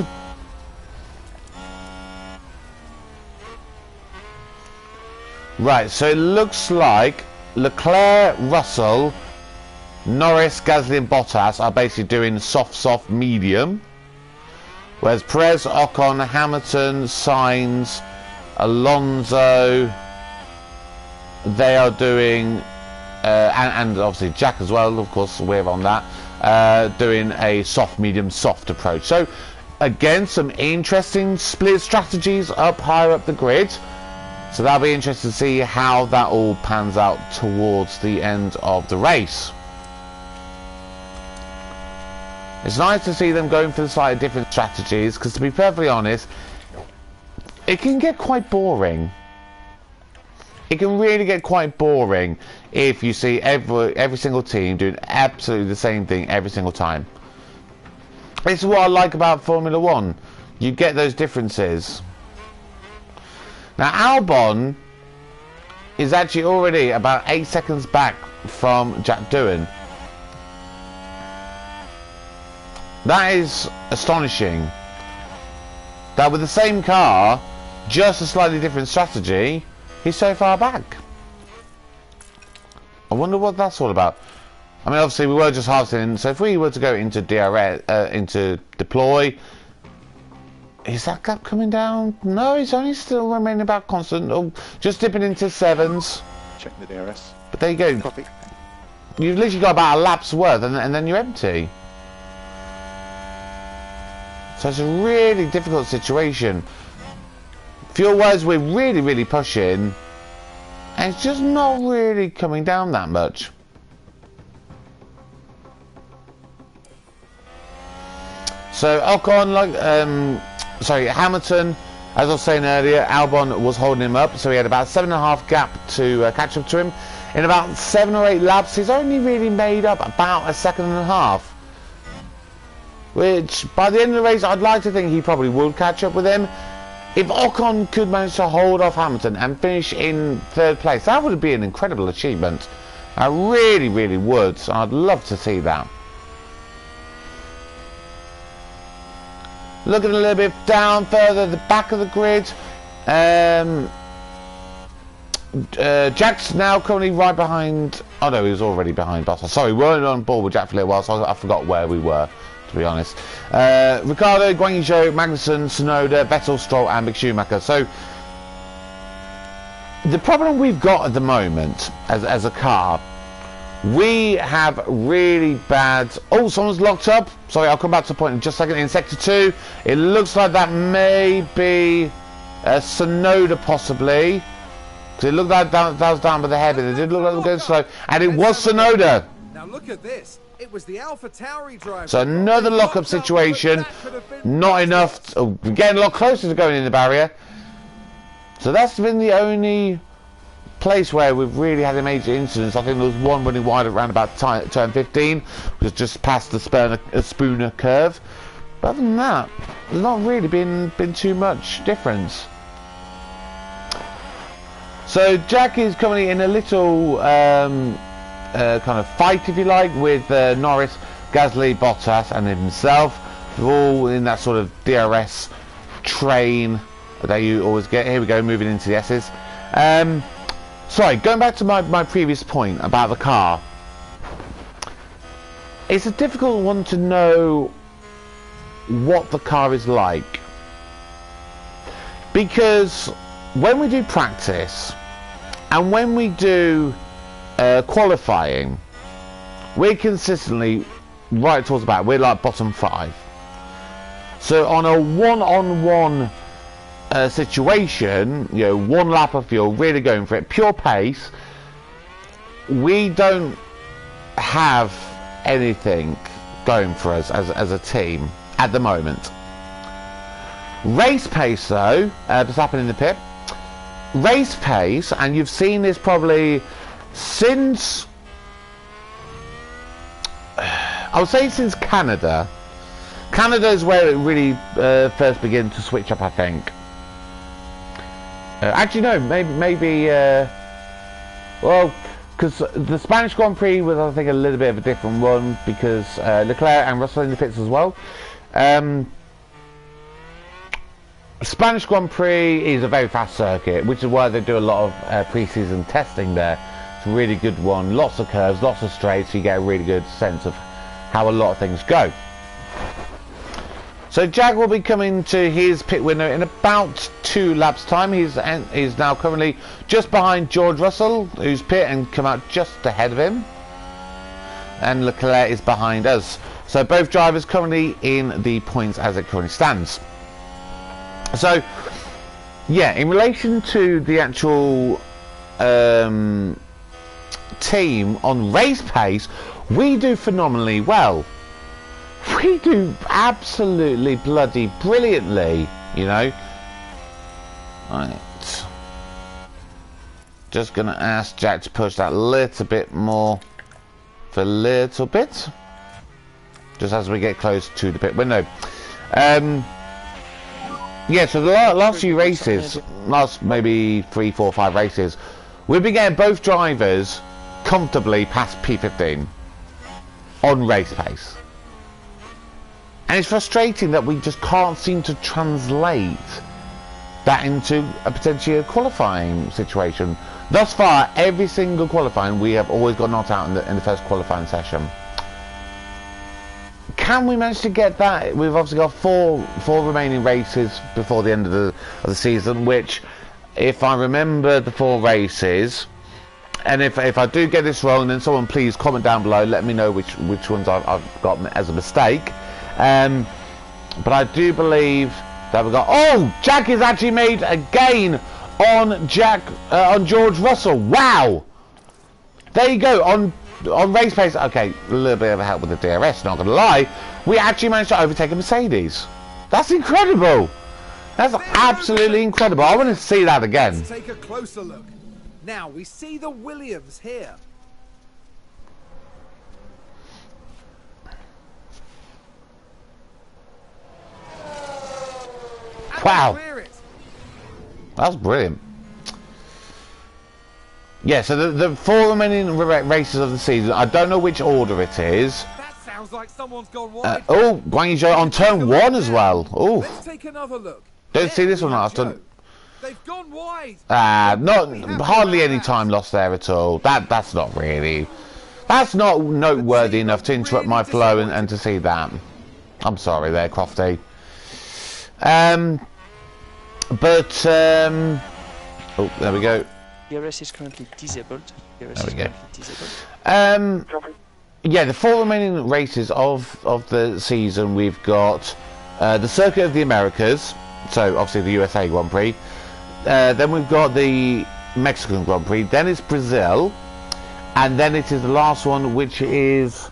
Right, so it looks like Leclerc, Russell, Norris, Gasly and Bottas are basically doing soft, medium. Whereas Perez, Ocon, Hamilton, Sainz, Alonso, they are doing, and obviously Jack as well, of course, we're on that, doing a soft, medium, soft approach. So, again, some interesting split strategies up higher up the grid. So that'll be interesting to see how that all pans out towards the end of the race. It's nice to see them going for the slightly different strategies, because to be perfectly honest, it can get quite boring. It can really get quite boring if you see every single team doing absolutely the same thing every single time. This is what I like about Formula 1. You get those differences. Now Albon is actually already about 8 seconds back from Jack Doohan. That is astonishing. That with the same car, just a slightly different strategy, he's so far back. I wonder what that's all about. I mean, obviously we were just harvesting, so if we were to go into DRS, into deploy, is that gap coming down? No, it's only still remaining about constant, or just dipping into sevens. Check the DRS. But there you go. Copy. You've literally got about a lap's worth, and then you're empty. So it's a really difficult situation. Fuel-wise, we're really pushing, and it's just not really coming down that much. So Ocon, Hamilton, as I was saying earlier, Albon was holding him up, so he had about 7.5 gap to catch up to him. In about 7 or 8 laps, he's only really made up about 1.5 seconds. Which, by the end of the race, I'd like to think he probably would catch up with him. If Ocon could manage to hold off Hamilton and finish in 3rd place, that would be an incredible achievement. I really would. I'd love to see that. Looking a little bit down further at the back of the grid, Jack's now currently right behind. Oh no, he was already behind Bottas. Sorry, we weren't on board with Jack for a little while, so I forgot where we were, to be honest. Ricciardo, Guanyu Zhou, Magnussen, Tsunoda, Vettel, Stroll and Mick Schumacher. So the problem we've got at the moment as a car, we have really bad. Oh, someone's locked up. Sorry, I'll come back to the point in just a second. In sector 2, it looks like that may be Tsunoda possibly, because it looked like that was down by the head, but it did look like it was going slow, and it was Tsunoda. Now look at this. It was the AlphaTauri driver. So another lock-up situation. Not enough. We're getting a lot closer to going in the barrier. So that's been the only place where we've really had a major incident. I think there was one running wide around about turn 15, which was just past the Spooner curve. But other than that, there's not really been too much difference. So Jack is currently in a little kind of fight, if you like, with Norris, Gasly, Bottas and himself. They're all in that sort of DRS train that you always get. Here we go, moving into the S's. Sorry, going back to my previous point about the car. it's a difficult one to know what the car is like, because when we do practice and when we do qualifying, we're consistently right towards the back. We're like bottom 5. So on a one-on-one situation, you know, 1 lap of fuel, really going for it, pure pace, we don't have anything going for us as a team at the moment. Race pace though, just happened in the pit. Race pace, and you've seen this probably since, I would say since Canada. Canada is where it really first began to switch up, I think. Actually no, maybe well, because the Spanish Grand Prix was, I think, a little bit of a different one, because Leclerc and Russell in the pits as well. Spanish Grand Prix is a very fast circuit, which is why they do a lot of pre-season testing there. It's a really good one, lots of curves, lots of straights, so you get a really good sense of how a lot of things go. So Jack will be coming to his pit window in about 2 laps time. He's now currently just behind George Russell, who's pit and come out just ahead of him, and Leclerc is behind us. So both drivers currently in the points as it currently stands. So yeah, in relation to the actual team on race pace, we do phenomenally well. We do absolutely bloody brilliantly, you know. Right. Just gonna ask Jack to push that a little bit more for a little bit, just as we get close to the pit window. Yeah, so the last few races, last maybe 3, 4, 5 races, we've been getting both drivers comfortably past P15 on race pace. And it's frustrating that we just can't seem to translate that into a potentially qualifying situation. Thus far, every single qualifying, we have always got knocked out in the first qualifying session. Can we manage to get that? We've obviously got four remaining races before the end of the season, which, if I remember the 4 races, and if I do get this wrong, then someone please comment down below, let me know which ones I've got as a mistake. But I do believe that we've got, oh, Jack has actually made a gain on George Russell. Wow, there you go. On race pace, okay, a little bit of help with the DRS, not gonna lie, we actually managed to overtake a Mercedes. That's incredible. That's absolutely incredible. I want to see that again. Let's take a closer look. Now we see the Williams here. Wow, that's brilliant. Yeah, so the 4 remaining races of the season, I don't know which order it is. That sounds like someone's gone wide. Oh, Guan Yu Zhou on turn 1 as well. Oh, let's take another look. Don't see this one last time. They've gone wide. Not hardly any time lost there at all. That's not really. That's not noteworthy enough to interrupt my flow and to see that. I'm sorry there, Crofty. Oh, there we go. DRS is currently disabled. There we go. Yeah, the 4 remaining races of the season, we've got the Circuit of the Americas, so obviously the USA Grand Prix. Then we've got the Mexican Grand Prix. Then it's Brazil, and then it is the last one, which is,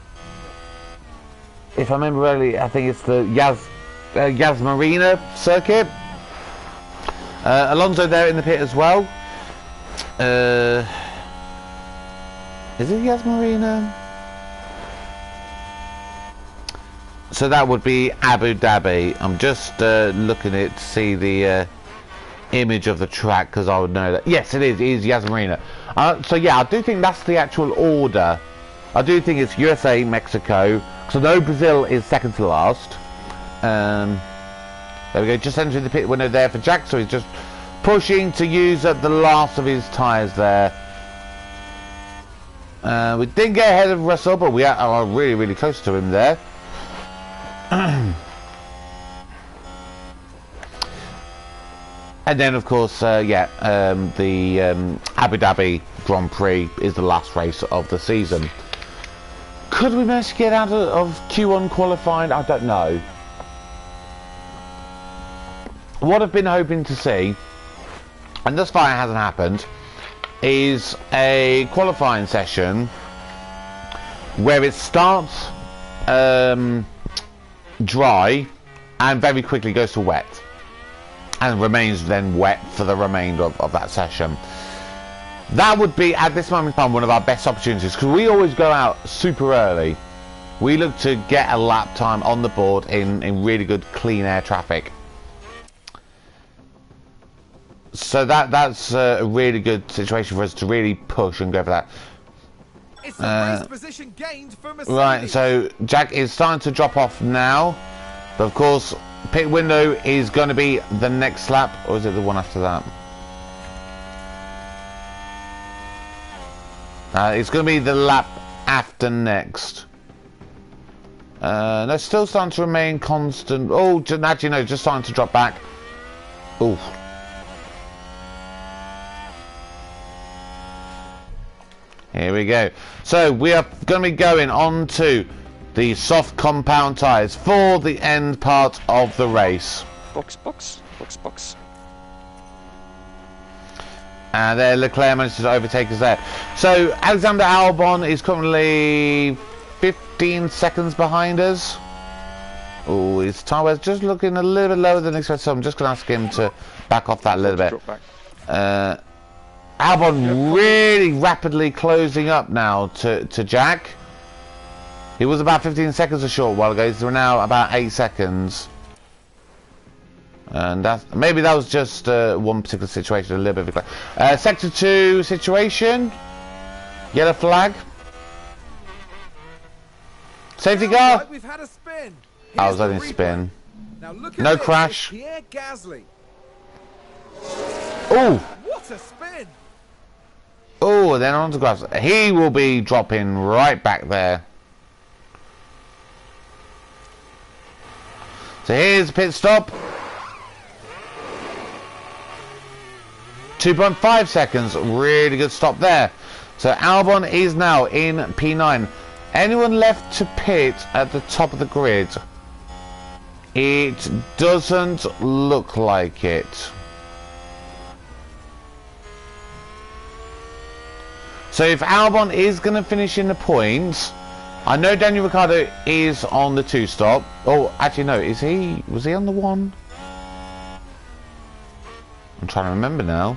if I remember rightly, I think it's the Yas Marina circuit. Alonso there in the pit as well. Is it Yas Marina? So that would be Abu Dhabi. I'm just looking at it to see the image of the track, because I would know that. Yes, it is Yas Marina. So yeah, I do think that's the actual order. I do think it's USA, Mexico. So no, Brazil is second to last. There we go, just entering the pit window there for Jack, so he's just pushing to use up the last of his tyres there. We didn't get ahead of Russell, but we are really, really close to him there. And then, of course, the Abu Dhabi Grand Prix is the last race of the season. Could we manage to get out of Q1 qualifying? I don't know. What I've been hoping to see, and thus far it hasn't happened, is a qualifying session where it starts dry and very quickly goes to wet and remains then wet for the remainder of that session. That would be, at this moment in time, one of our best opportunities, because we always go out super early. We look to get a lap time on the board in really good clean air traffic. So that's a really good situation for us to really push and go for that. It's a race position gained for Mercedes. Right, so Jack is starting to drop off now. But of course, pit window is going to be the next lap, or is it the one after that? It's going to be the lap after next. They're still starting to remain constant. Oh, actually no, just starting to drop back. Oh. Here we go. So we are going to be going on to the soft compound tyres for the end part of the race. Box. And there Leclerc managed to overtake us there. So Alexander Albon is currently 15 seconds behind us. Oh, his tyre is just looking a little bit lower than expected, so I'm just going to ask him to back off that a little bit. Albon really rapidly closing up now to Jack. He was about 15 seconds a short while ago. We're now about 8 seconds. And maybe that was just one particular situation, a little bit of a Sector 2 situation. Yellow flag. Safety car. We've had a spin. I was only a spin. Now look at No this. crash. Pierre Gasly. Oh. What a spin. Oh, then on to grass. He will be dropping right back there. So here's pit stop. 2.5 seconds. Really good stop there. So Albon is now in P9. Anyone left to pit at the top of the grid? It doesn't look like it. So if Albon is going to finish in the points, I know Daniel Ricciardo is on the 2-stop. Oh, actually no, was he on the 1? I'm trying to remember now.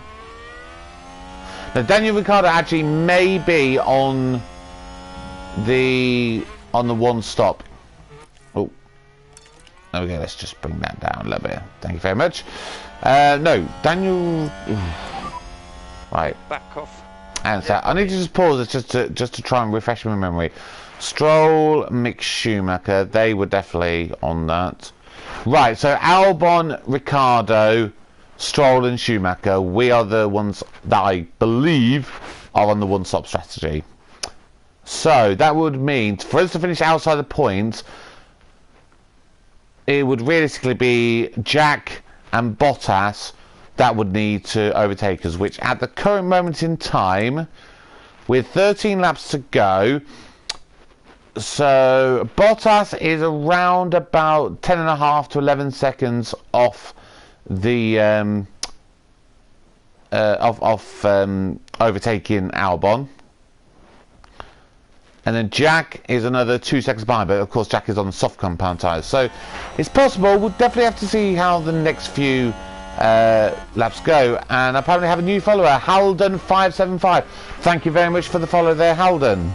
Now Daniel Ricciardo actually may be on the 1-stop. Oh, there we go. Let's just bring that down a little bit. Thank you very much. No, Daniel. Right. Back off. And so I need to just pause it just to try and refresh my memory. Stroll, Mick Schumacher, they were definitely on that. Right, so Albon, Ricciardo, Stroll and Schumacher, we are the ones that I believe are on the 1-stop strategy. So that would mean for us to finish outside the points, it would realistically be Jack and Bottas that would need to overtake us, which at the current moment in time, with 13 laps to go, so Bottas is around about 10.5 to 11 seconds off the overtaking Albon, and then Jack is another 2 seconds behind, but of course Jack is on soft compound tyres, so it's possible. We'll definitely have to see how the next few laps go. And apparently have a new follower, Halden575. Thank you very much for the follow there, Halden.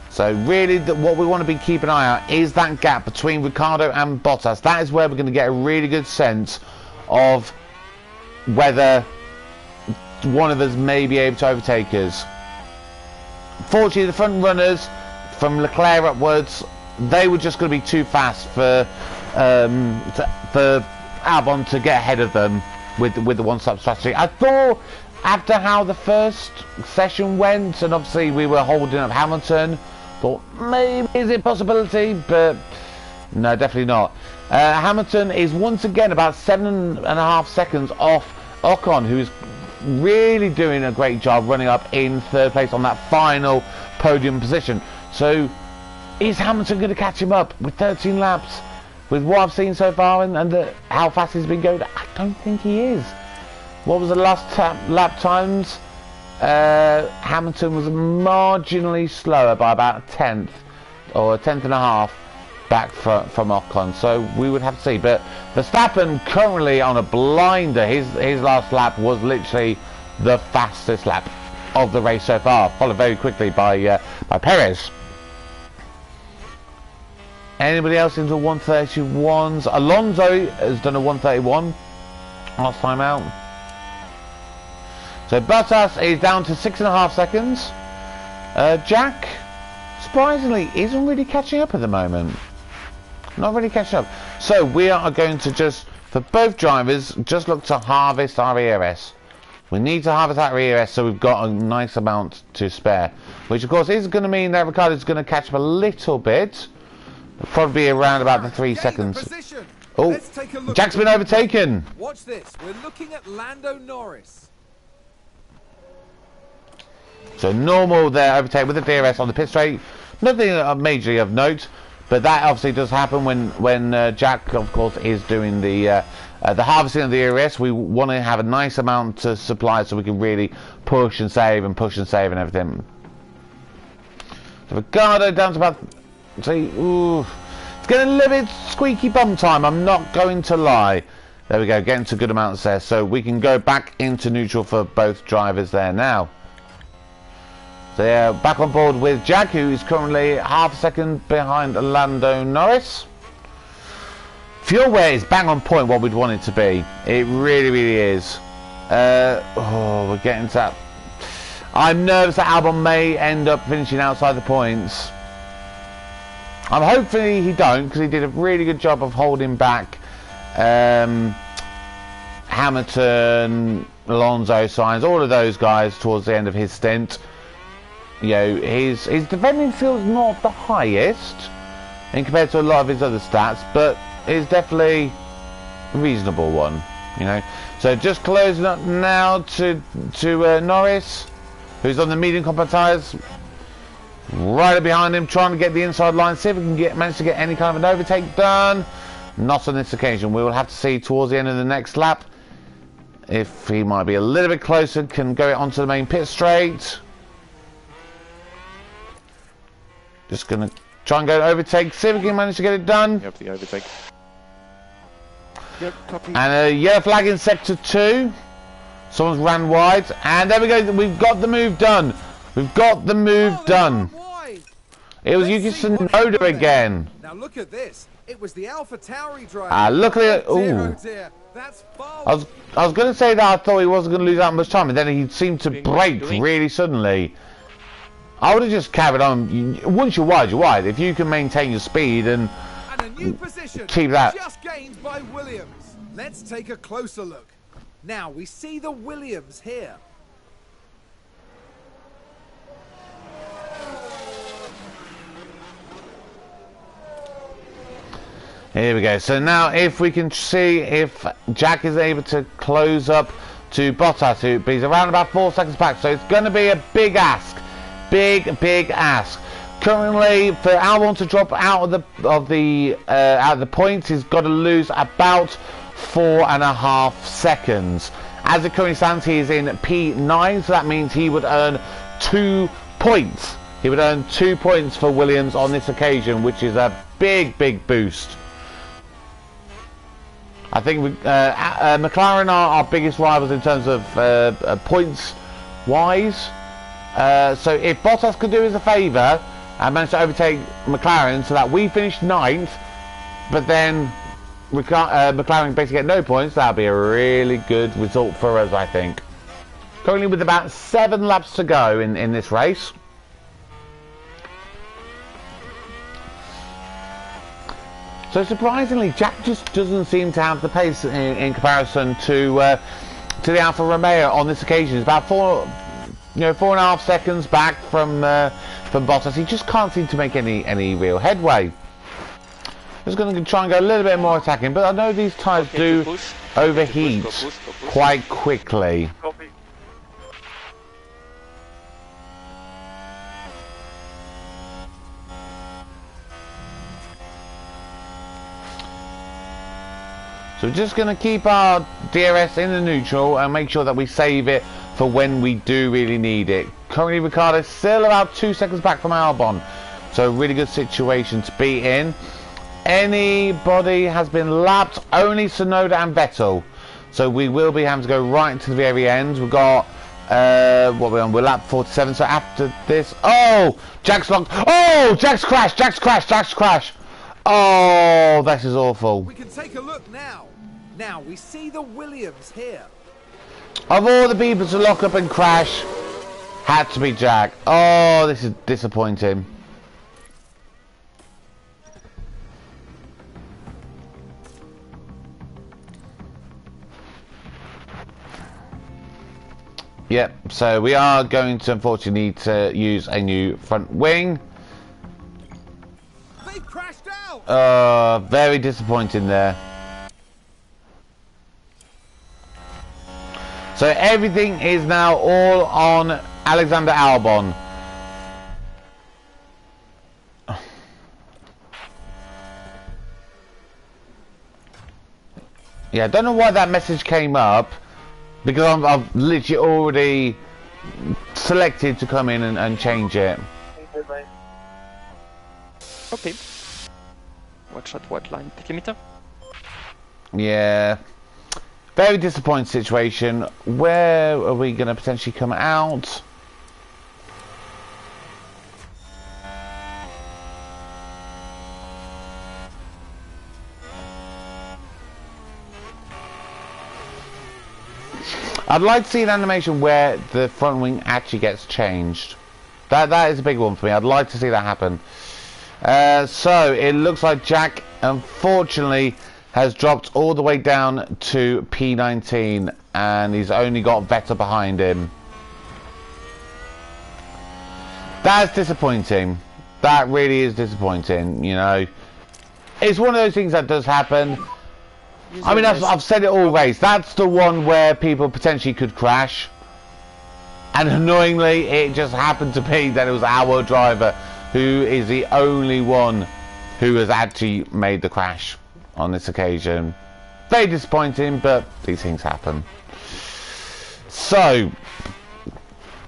So really what we want to be keeping an eye out is that gap between Ricciardo and Bottas. That is where we're going to get a really good sense of whether one of us may be able to overtake us. Fortunately, the front runners from Leclerc upwards, they were just going to be too fast for Albon to get ahead of them with the one-stop strategy. I thought after how the first session went, and obviously we were holding up Hamilton, thought maybe is it a possibility, but no, definitely not. Hamilton is once again about 7.5 seconds off Ocon, who's really doing a great job running up in third place on that final podium position. So is Hamilton going to catch him up with 13 laps? With what I've seen so far and how fast he's been going, I don't think he is. What was the last lap times? Hamilton was marginally slower by about a tenth or a tenth and a half back from Ocon, so we would have to see. But Verstappen currently on a blinder. His last lap was literally the fastest lap of the race so far, followed very quickly by Perez. Anybody else into 131s? Alonso has done a 131 last time out. So Bottas is down to 6.5 seconds. Jack, surprisingly, isn't really catching up at the moment. Not really catching up. So we are going to just, for both drivers, just look to harvest our ERS. We need to harvest that ERS so we've got a nice amount to spare. Which of course is going to mean that Ricciardo's going to catch up a little bit. Probably around about the 3 seconds. Oh, Jack's been overtaken. Watch this. We're looking at Lando Norris. So normal there, overtake with the DRS on the pit straight. Nothing majorly of note, but that obviously does happen when Jack, of course, is doing the harvesting of the DRS. We want to have a nice amount to supply so we can really push and save and everything. So Ricciardo down to about. See, ooh, it's getting a little bit squeaky bum time, I'm not going to lie. There we go, getting to good amounts there, so we can go back into neutral for both drivers there now. So yeah, back on board with Jack, who is currently half a second behind Lando Norris. Fuel wear is bang on point what we'd want it to be. It really, really is. We're getting to that. I'm nervous that Albon may end up finishing outside the points. I'm hopefully he don't, because he did a really good job of holding back Hamilton, Alonso, Sainz, all of those guys towards the end of his stint. You know, his defending field's not the highest in compared to a lot of his other stats, but it's definitely a reasonable one. You know, so just closing up now to Norris, who's on the medium compact tyres. Right behind him, trying to get the inside line, see if we can manage to get any kind of an overtake done. Not on this occasion. We will have to see towards the end of the next lap if he might be a little bit closer, can go onto the main pit straight. Just going to try and go overtake, see if we can manage to get it done. Yep, the overtake. Yep, copy. And a yellow flag in sector 2. Someone's ran wide, and there we go. We've got the move done. We've got the move done. It was Yuki Tsunoda again. Now look at this. It was the AlphaTauri driver. Look at it. Ooh. That's I was going to say that I thought he wasn't going to lose that much time, and then he seemed to break really suddenly. I would have just carried on. Once you're wide. If you can maintain your speed and a new position keep that. Just gained by Williams. Let's take a closer look. Now we see the Williams here. Here we go. So now if we can see if Jack is able to close up to Bottas, who is around about 4 seconds back. So it's going to be a big ask. Big ask. Currently, for Albon to drop out of the points, he's got to lose about 4.5 seconds. As it currently stands, he is in P9, so that means he would earn 2 points. He would earn 2 points for Williams on this occasion, which is a big boost. I think McLaren are our biggest rivals in terms of points wise. So if Bottas could do us a favour and manage to overtake McLaren so that we finish 9th, but then McLaren basically get no points, that would be a really good result for us, I think. Currently with about 7 laps to go in this race. So surprisingly, Jack just doesn't seem to have the pace in comparison to the Alfa Romeo on this occasion. It's about 4.5 seconds back from Bottas. He just can't seem to make any real headway. Just going to try and go a little bit more attacking, but I know these tyres do overheat quite quickly. So we're just going to keep our DRS in the neutral and make sure that we save it for when we do really need it. Currently Ricciardo's still about 2 seconds back from Albon. So a really good situation to be in. Anybody has been lapped, only Tsunoda and Vettel. So we will be having to go right to the very end. We've got, what we're on, we're lap 47. So after this, oh, Jack's locked. Oh, Jack's crashed, Jack's crashed. Oh, this is awful. We can take a look now. Now we see the Williams here. Of all the people to lock up and crash, had to be Jack. Oh, this is disappointing. Yep, so we are going to unfortunately need to use a new front wing. They crashed out. Very disappointing there. So everything is now all on Alexander Albon. Yeah, I don't know why that message came up, because I've literally already selected to come in and change it. Okay. Watch at white line pit limiter. Yeah. Very disappointing situation. Where are we going to potentially come out? I'd like to see an animation where the front wing actually gets changed. That is a big one for me. I'd like to see that happen. So it looks like Jack, unfortunately, has dropped all the way down to P19, and he's only got Vettel behind him. That's disappointing. That really is disappointing, you know. It's one of those things that does happen. I mean, I've said it all race. That's the one where people potentially could crash. And annoyingly, it just happened to be that it was our driver who is the only one who has actually made the crash on this occasion. Very disappointing, but these things happen. So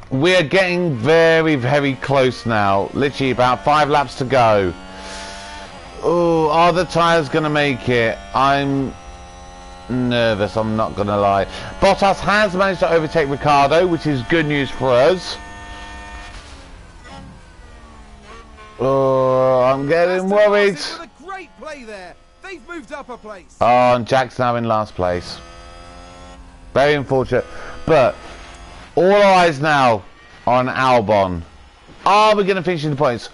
we're getting very, very close now. Literally about 5 laps to go. Oh, are the tyres going to make it? I'm nervous, I'm not going to lie. Bottas has managed to overtake Ricciardo, which is good news for us. Oh, I'm getting worried. With a great play there. They've moved up a place. Oh, and Jack's now in last place. Very unfortunate. But all eyes now on Albon. Are we going to finish in the points?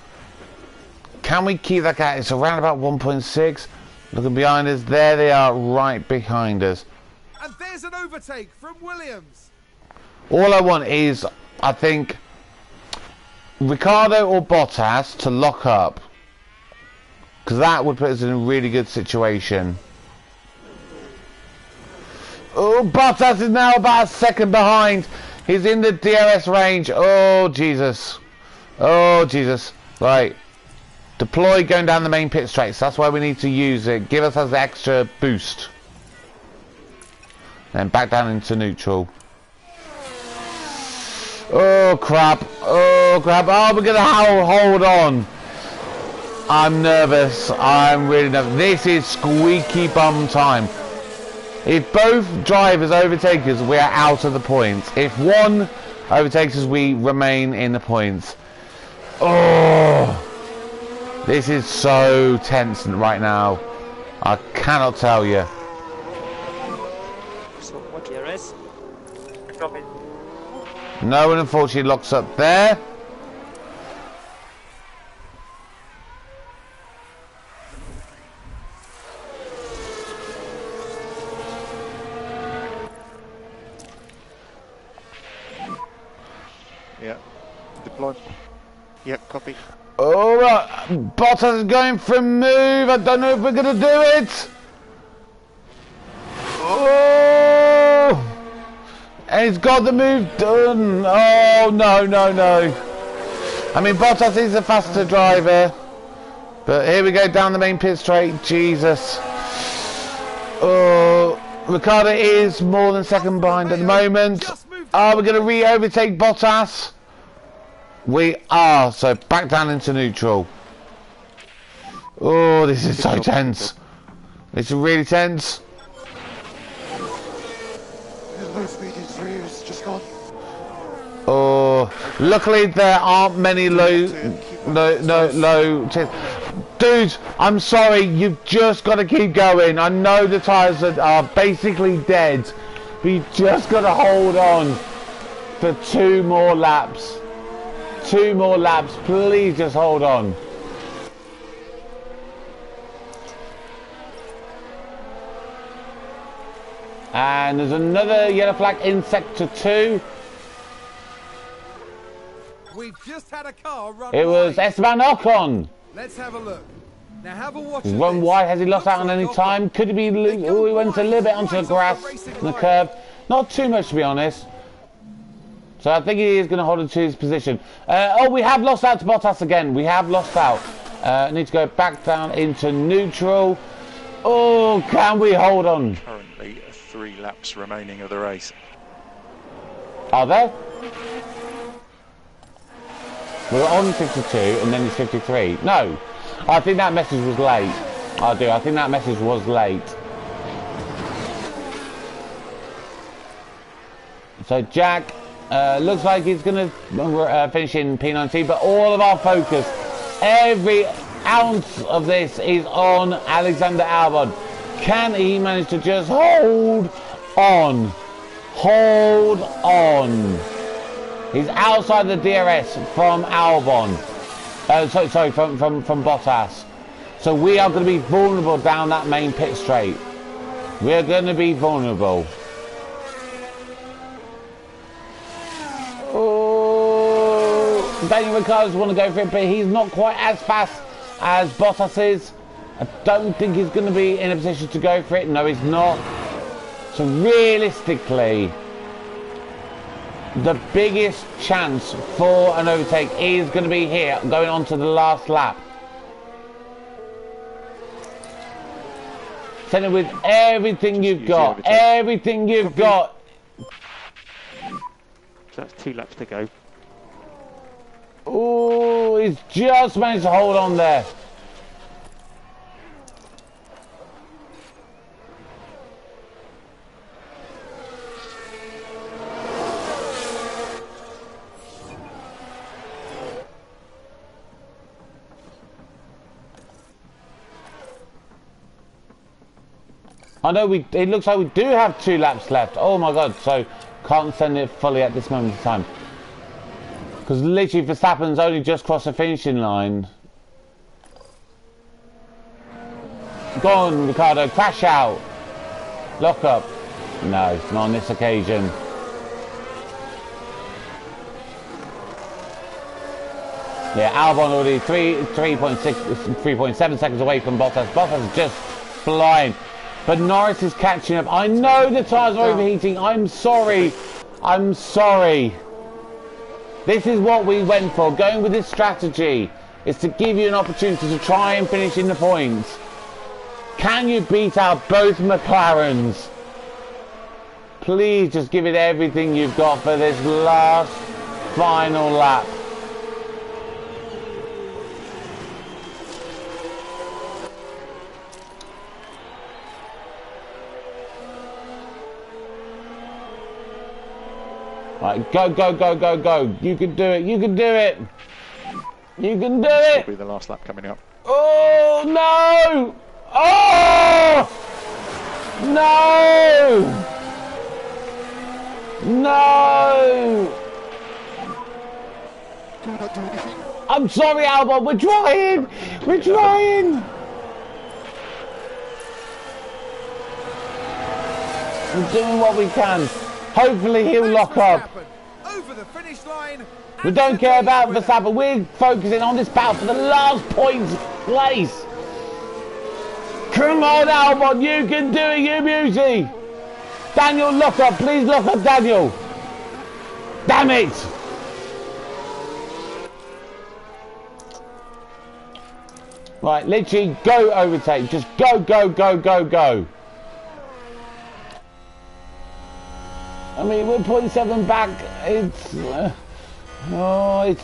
Can we keep that gap? It's around about 1.6. Looking behind us. There they are, right behind us. And there's an overtake from Williams. All I want is, I think, Ricciardo or Bottas to lock up. Because that would put us in a really good situation. Oh, Bottas is now about a second behind. He's in the DRS range. Oh, Jesus. Oh, Jesus. Right. Deploy going down the main pit straights. That's why we need to use it. Give us an extra boost. Then back down into neutral. Oh, crap. Oh, crap. Oh, we're going to hold on. I'm nervous. I'm really nervous. This is squeaky bum time. If both drivers overtake us, we're out of the points. If one overtakes us, we remain in the points. Oh, this is so tense right now. I cannot tell you. So what DRS? No one unfortunately locks up there. Yeah. Deploy. Yep, copy. Oh, Bottas is going for a move. I don't know if we're going to do it. Oh! And he's got the move done. Oh, no, no, no. I mean, Bottas is a faster driver. But here we go down the main pit straight. Jesus. Oh, Ricciardo is more than second behind at the moment. Are we going to re-overtake Bottas? We are. So back down into neutral. Oh, this is so tense. It's really tense. Low speed in 3 years, just gone. Oh, luckily there aren't many low. Dude, I'm sorry, you've just got to keep going. I know the tyres are basically dead, but you've just got to hold on for 2 more laps. 2 more laps, please just hold on. And there's another yellow flag in sector 2. We've just had a car run It was wide. Esteban Ocon. Let's have a look. Now have a watch. He's run wide. Has he lost out on any time? Could he be? Oh, he went a little bit onto the grass, on the curb. Not too much, to be honest. So I think he is going to hold on to his position. Oh, we have lost out to Bottas again. We have lost out. Need to go back down into neutral. Oh, can we hold on? Currently 3 laps remaining of the race. Are there? We're on 52 and then it's 53. No, I think that message was late. I do. I think that message was late. So Jack looks like he's going to finish in P19, but all of our focus, every ounce of this is on Alexander Albon. Can he manage to just hold on? Hold on. He's outside the DRS from Albon. Sorry, from Bottas. So we are going to be vulnerable down that main pit straight. We are going to be vulnerable. Oh, Daniel Ricciardo want to go for it, but he's not quite as fast as Bottas is. I don't think he's going to be in a position to go for it. No, he's not. So realistically, the biggest chance for an overtake is going to be here, going on to the last lap. Send it with everything you've got. Everything you've got. So that's 2 laps to go. Oh, he's just managed to hold on there. I know it looks like we do have 2 laps left. Oh my god, so can't send it fully at this moment in time. Because literally Verstappen's only just crossed the finishing line. Go on, Ricciardo, crash out. Lock up. No, not on this occasion. Yeah, Albon already 3.7 seconds away from Bottas. Bottas is just flying. But Norris is catching up. I know the tyres are overheating. I'm sorry. I'm sorry. This is what we went for. Going with this strategy is to give you an opportunity to try and finish in the points. Can you beat out both McLarens? Please just give it everything you've got for this last final lap. Right, go, go, go, go, go. You can do it. You can do it. You can do it. Will be the last lap coming up. Oh, no. Oh! No! No! Do not do anything. I'm sorry, Albon. We're trying. We're trying. We're doing what we can. Hopefully he'll lock up. over the finish line. We don't care about Verstappen. We're focusing on this battle for the last points place. Come on, Albon, you can do it, you beauty. Daniel, look up. Please look up, Daniel. Damn it. Right, literally go overtake. Just go, go, go, go, go. I mean, we're 0.7 back. It's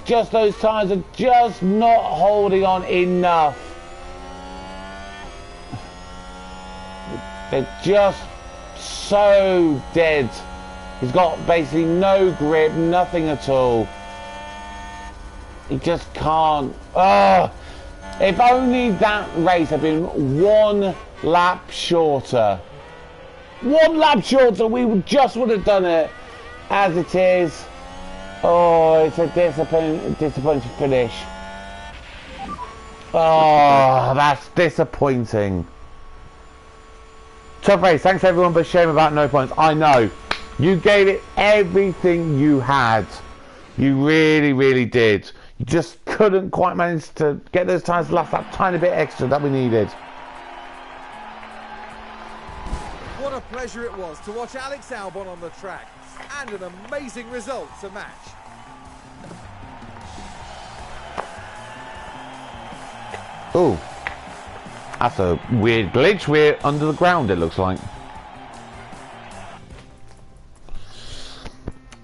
just those tires are just not holding on enough. They're just so dead. He's got basically no grip, nothing at all. He just can't. If only that race had been 1 lap shorter. 1 lap shorter, we just would have done it. As it is, oh, it's a disappointing finish. Oh, that's disappointing. Tough race. Thanks everyone, but shame about no points. I know. You gave it everything you had. You really, really did. You just couldn't quite manage to get those tyres to last that tiny bit extra that we needed. What a pleasure it was to watch Alex Albon on the track, and an amazing result to match. Oh, that's a weird glitch. We're under the ground, it looks like.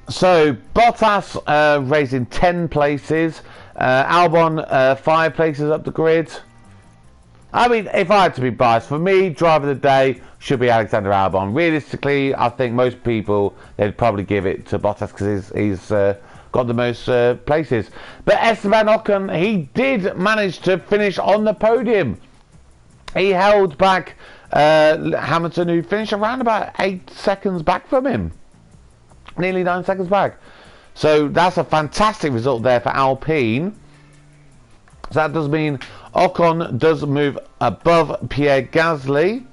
So Bottas raising 10 places, Albon 5 places up the grid. I mean, if I had to be biased, for me, driver of the day should be Alexander Albon. Realistically, I think most people, they'd probably give it to Bottas because he's got the most places. But Esteban Ocon, he did manage to finish on the podium. He held back Hamilton, who finished around about 8 seconds back from him. Nearly 9 seconds back. So that's a fantastic result there for Alpine. So that does mean Ocon does move above Pierre Gasly.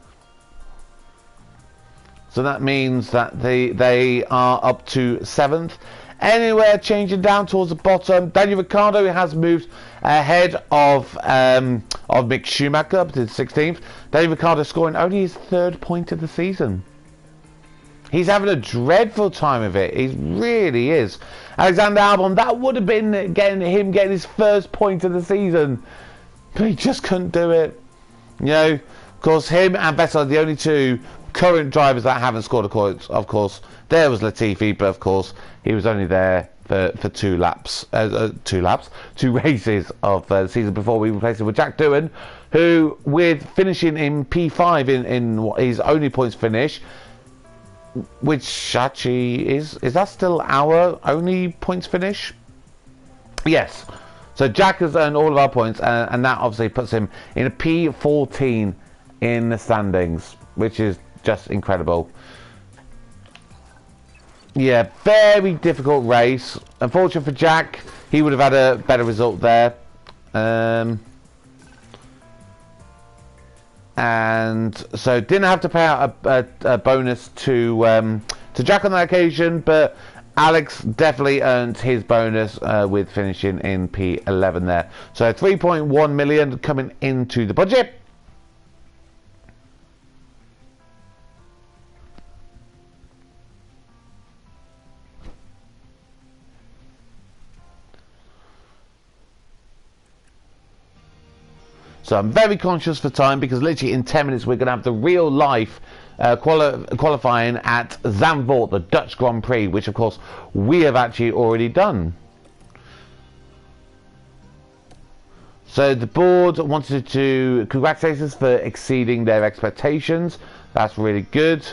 So that means that they are up to 7th. Anywhere changing down towards the bottom, Daniel Ricciardo has moved ahead of Mick Schumacher up to 16th. Daniel Ricciardo scoring only his 3rd point of the season. He's having a dreadful time of it. He really is. Alexander Albon, that would have been getting his 1st point of the season. But he just couldn't do it. You know, of course, him and Vettel are the only 2 current drivers that haven't scored, of course. There was Latifi, but of course, he was only there for 2 races of the season before we replaced him with Jack Doohan, who, with finishing in P5 in his only points finish, which actually is that still our only points finish? Yes. So Jack has earned all of our points, and that obviously puts him in a P14 in the standings, which is just incredible. Yeah, very difficult race. Unfortunate for Jack, he would have had a better result there. And so didn't have to pay out a bonus to Jack on that occasion, but Alex definitely earned his bonus with finishing in P11 there. So 3.1 million coming into the budget. So I'm very conscious for time because literally in 10 minutes we're going to have the real life qualifying at Zandvoort, the Dutch Grand Prix, which of course we have actually already done. So the board wanted to congratulate us for exceeding their expectations. That's really good.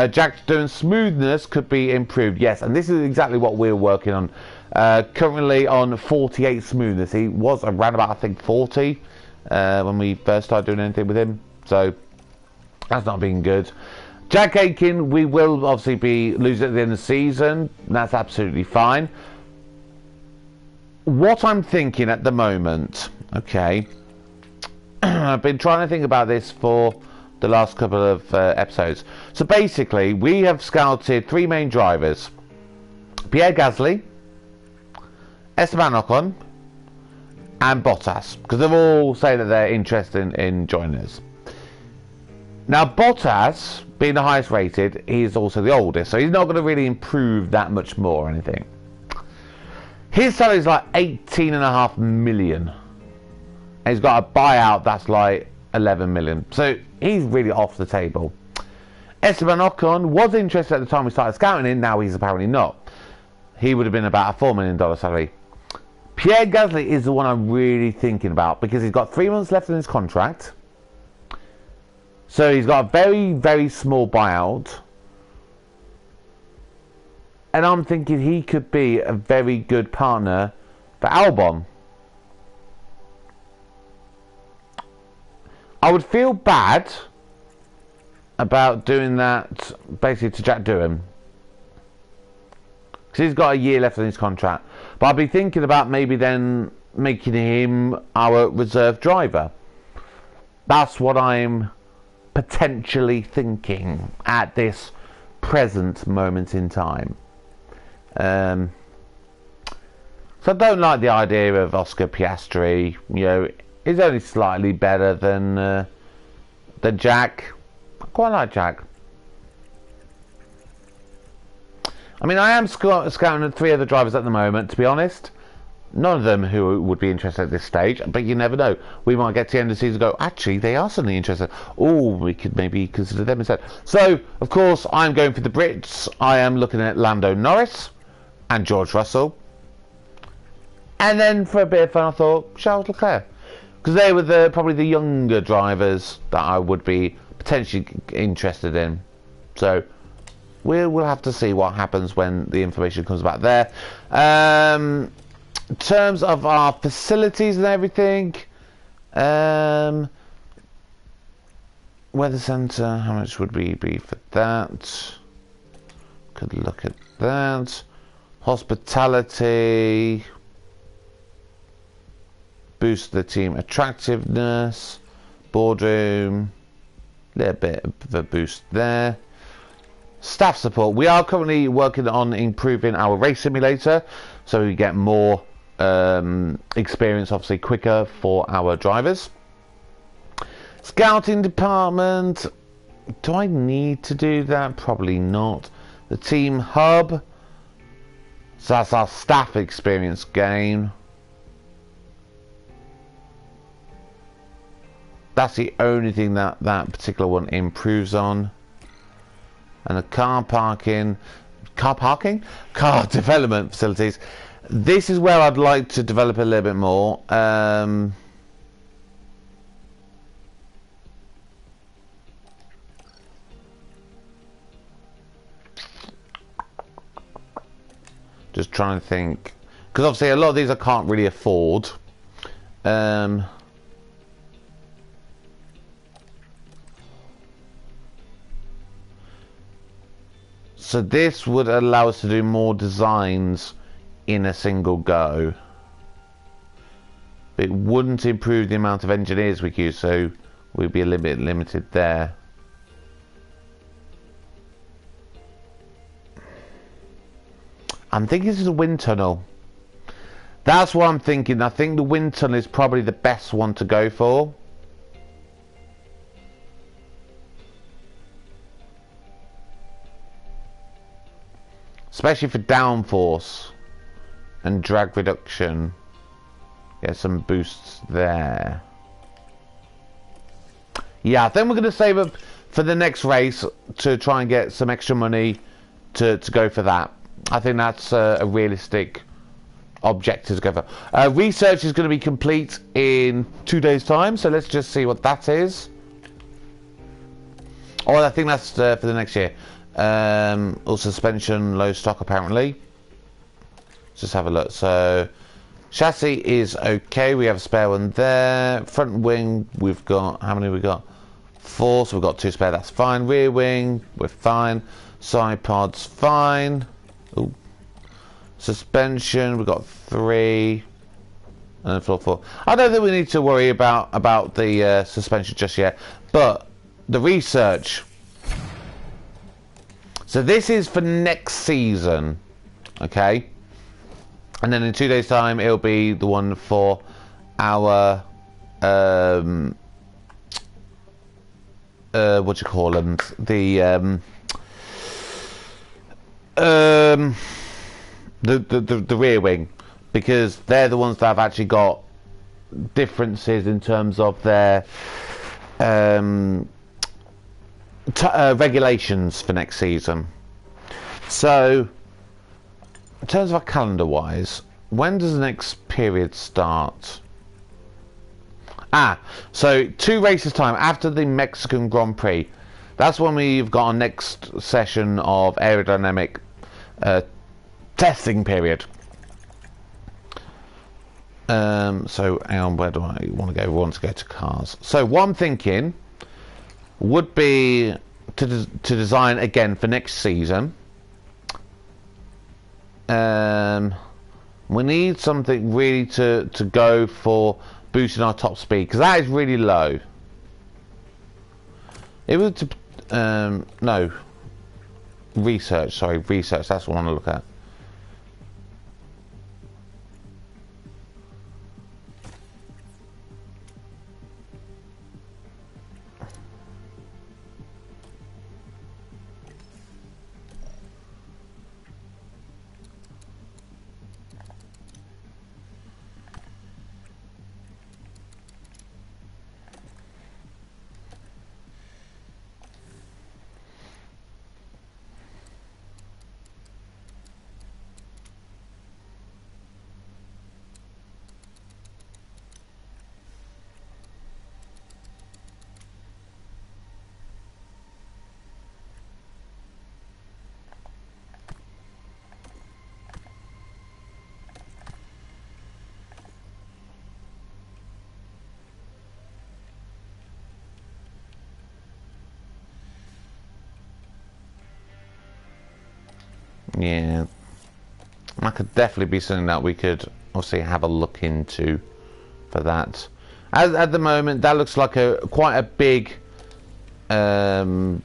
Jack Doohan's smoothness could be improved. Yes, and this is exactly what we're working on. Currently on 48 smoothness. He was around about, I think, 40. When we first started doing anything with him, so that's not been good. Jack Aitken, we will obviously be losing at the end of the season. That's absolutely fine. What I'm thinking at the moment, okay, I've been trying to think about this for the last couple of episodes. So basically, we have scouted 3 main drivers. Pierre Gasly, Esteban Ocon, and Bottas, because they've all said that they're interested in joining us. Now, Bottas, being the highest rated, he's also the oldest, so he's not going to really improve that much more or anything. His salary is like 18.5 million. And he's got a buyout that's like 11 million. So he's really off the table. Esteban Ocon was interested at the time we started scouting him. Now he's apparently not. He would have been about a $4 million salary. Pierre Gasly is the one I'm really thinking about, because he's got 3 months left in his contract. So he's got a very, very small buyout. And I'm thinking he could be a very good partner for Albon. I would feel bad about doing that basically to Jack Durham, because he's got a year left in his contract. But I'd be thinking about maybe then making him our reserve driver. That's what I'm potentially thinking at this present moment in time. So I don't like the idea of Oscar Piastri. You know, he's only slightly better than Jack. I quite like Jack. I mean, I am scouting 3 other drivers at the moment, to be honest. None of them who would be interested at this stage, but you never know. We might get to the end of the season and go, actually, they are suddenly interested. Oh, we could maybe consider them instead. So, of course, I'm going for the Brits. I am looking at Lando Norris and George Russell. And then for a bit of fun, I thought Charles Leclerc, because they were probably the younger drivers that I would be potentially interested in. So we'll have to see what happens when the information comes back there. In terms of our facilities and everything, weather centre, how much would we be for that? Could look at that. Hospitality, boost the team attractiveness, boardroom, a little bit of a boost there. Staff support, we are currently working on improving our race simulator so we get more experience, obviously quicker for our drivers. Scouting department, do I need to do that? Probably not. The team hub, so that's our staff experience gain. That's the only thing that particular one improves on. And the car development facilities. This is where I'd like to develop a little bit more. Just trying to think, because obviously a lot of these I can't really afford. So this would allow us to do more designs in a single go. But it wouldn't improve the amount of engineers we could use, so we'd be a little bit limited there. I'm thinking this is a wind tunnel. That's what I'm thinking. I think the wind tunnel is probably the best one to go for. Especially for downforce and drag reduction. Get some boosts there. Yeah, I think we're going to save up for the next race to try and get some extra money to go for that. I think that's a realistic objective to go for. Research is going to be complete in 2 days' time, so let's just see what that Oh, I think that's for the next year. All suspension, low stock apparently. Let's just have a look. So chassis is okay, we have a spare one there. Front wing, we've got, how many have we got? 4, so we've got 2 spare, that's fine. Rear wing, we're fine. Side pods, fine. Ooh. Suspension, we've got 3. And then floor 4. I don't think we need to worry about the suspension just yet, but the research. So this is for next season. okay? And then in 2 days' time, it'll be the one for our what do you call them? The rear wing, because they're the ones that have actually got differences in terms of their regulations for next season. So in terms of our calendar wise, when does the next period start? So 2 races time after the Mexican Grand Prix. That's when we've got our next session of aerodynamic testing period. So hang on, where do I want to go? We want to go to cars. So what I'm thinking would be to design again for next season. We need something really to go for boosting our top speed, because that is really low. It was to no, research, sorry, research, that's what I want to look at. Yeah, that could definitely be something that we could obviously have a look into for that. At the moment, that looks like quite a big thing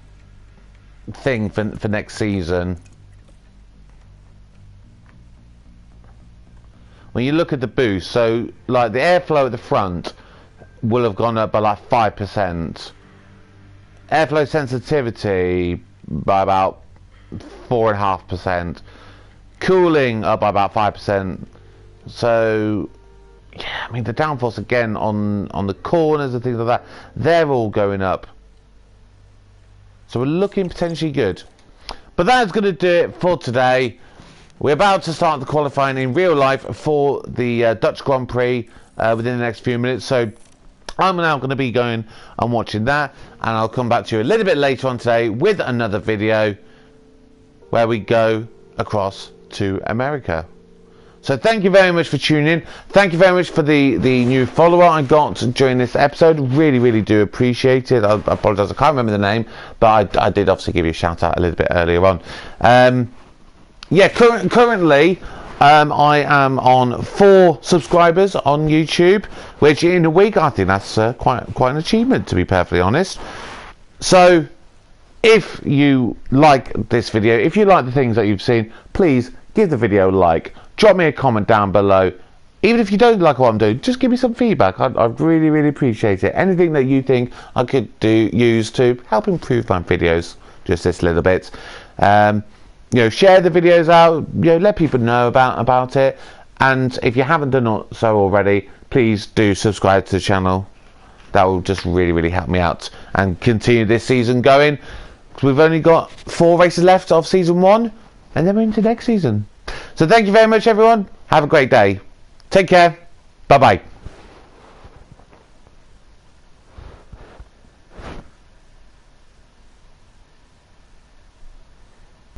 for next season. When you look at the boost, so like the airflow at the front will have gone up by like 5%. Airflow sensitivity by about 4.5%, cooling up by about 5%. So yeah, I mean the downforce again on the corners and things like that, they're all going up. So we're looking potentially good. But that's going to do it for today. We're about to start the qualifying in real life for the Dutch Grand Prix within the next few minutes. So I'm now going to be going and watching that, and I'll come back to you a little bit later on today with another video where we go across to America. So thank you very much for tuning in. Thank you very much for the new follower I got during this episode. Really do appreciate it. I apologise, I can't remember the name, but I did obviously give you a shout out a little bit earlier on. Yeah, currently I am on 4 subscribers on YouTube, which in a week I think that's quite an achievement, to be perfectly honest. So if you like this video, if you like the things that you've seen, please give the video a like, drop me a comment down below. Even if you don't like what I'm doing, just give me some feedback. I'd really appreciate it. Anything that you think I could use to help improve my videos just this little bit. You know, share the videos out, you know, let people know about it. And if you haven't done so already, please do subscribe to the channel. That will just really help me out and continue this season going. We've only got 4 races left of season 1, and then we're into next season. So thank you very much, everyone. Have a great day. Take care. Bye bye.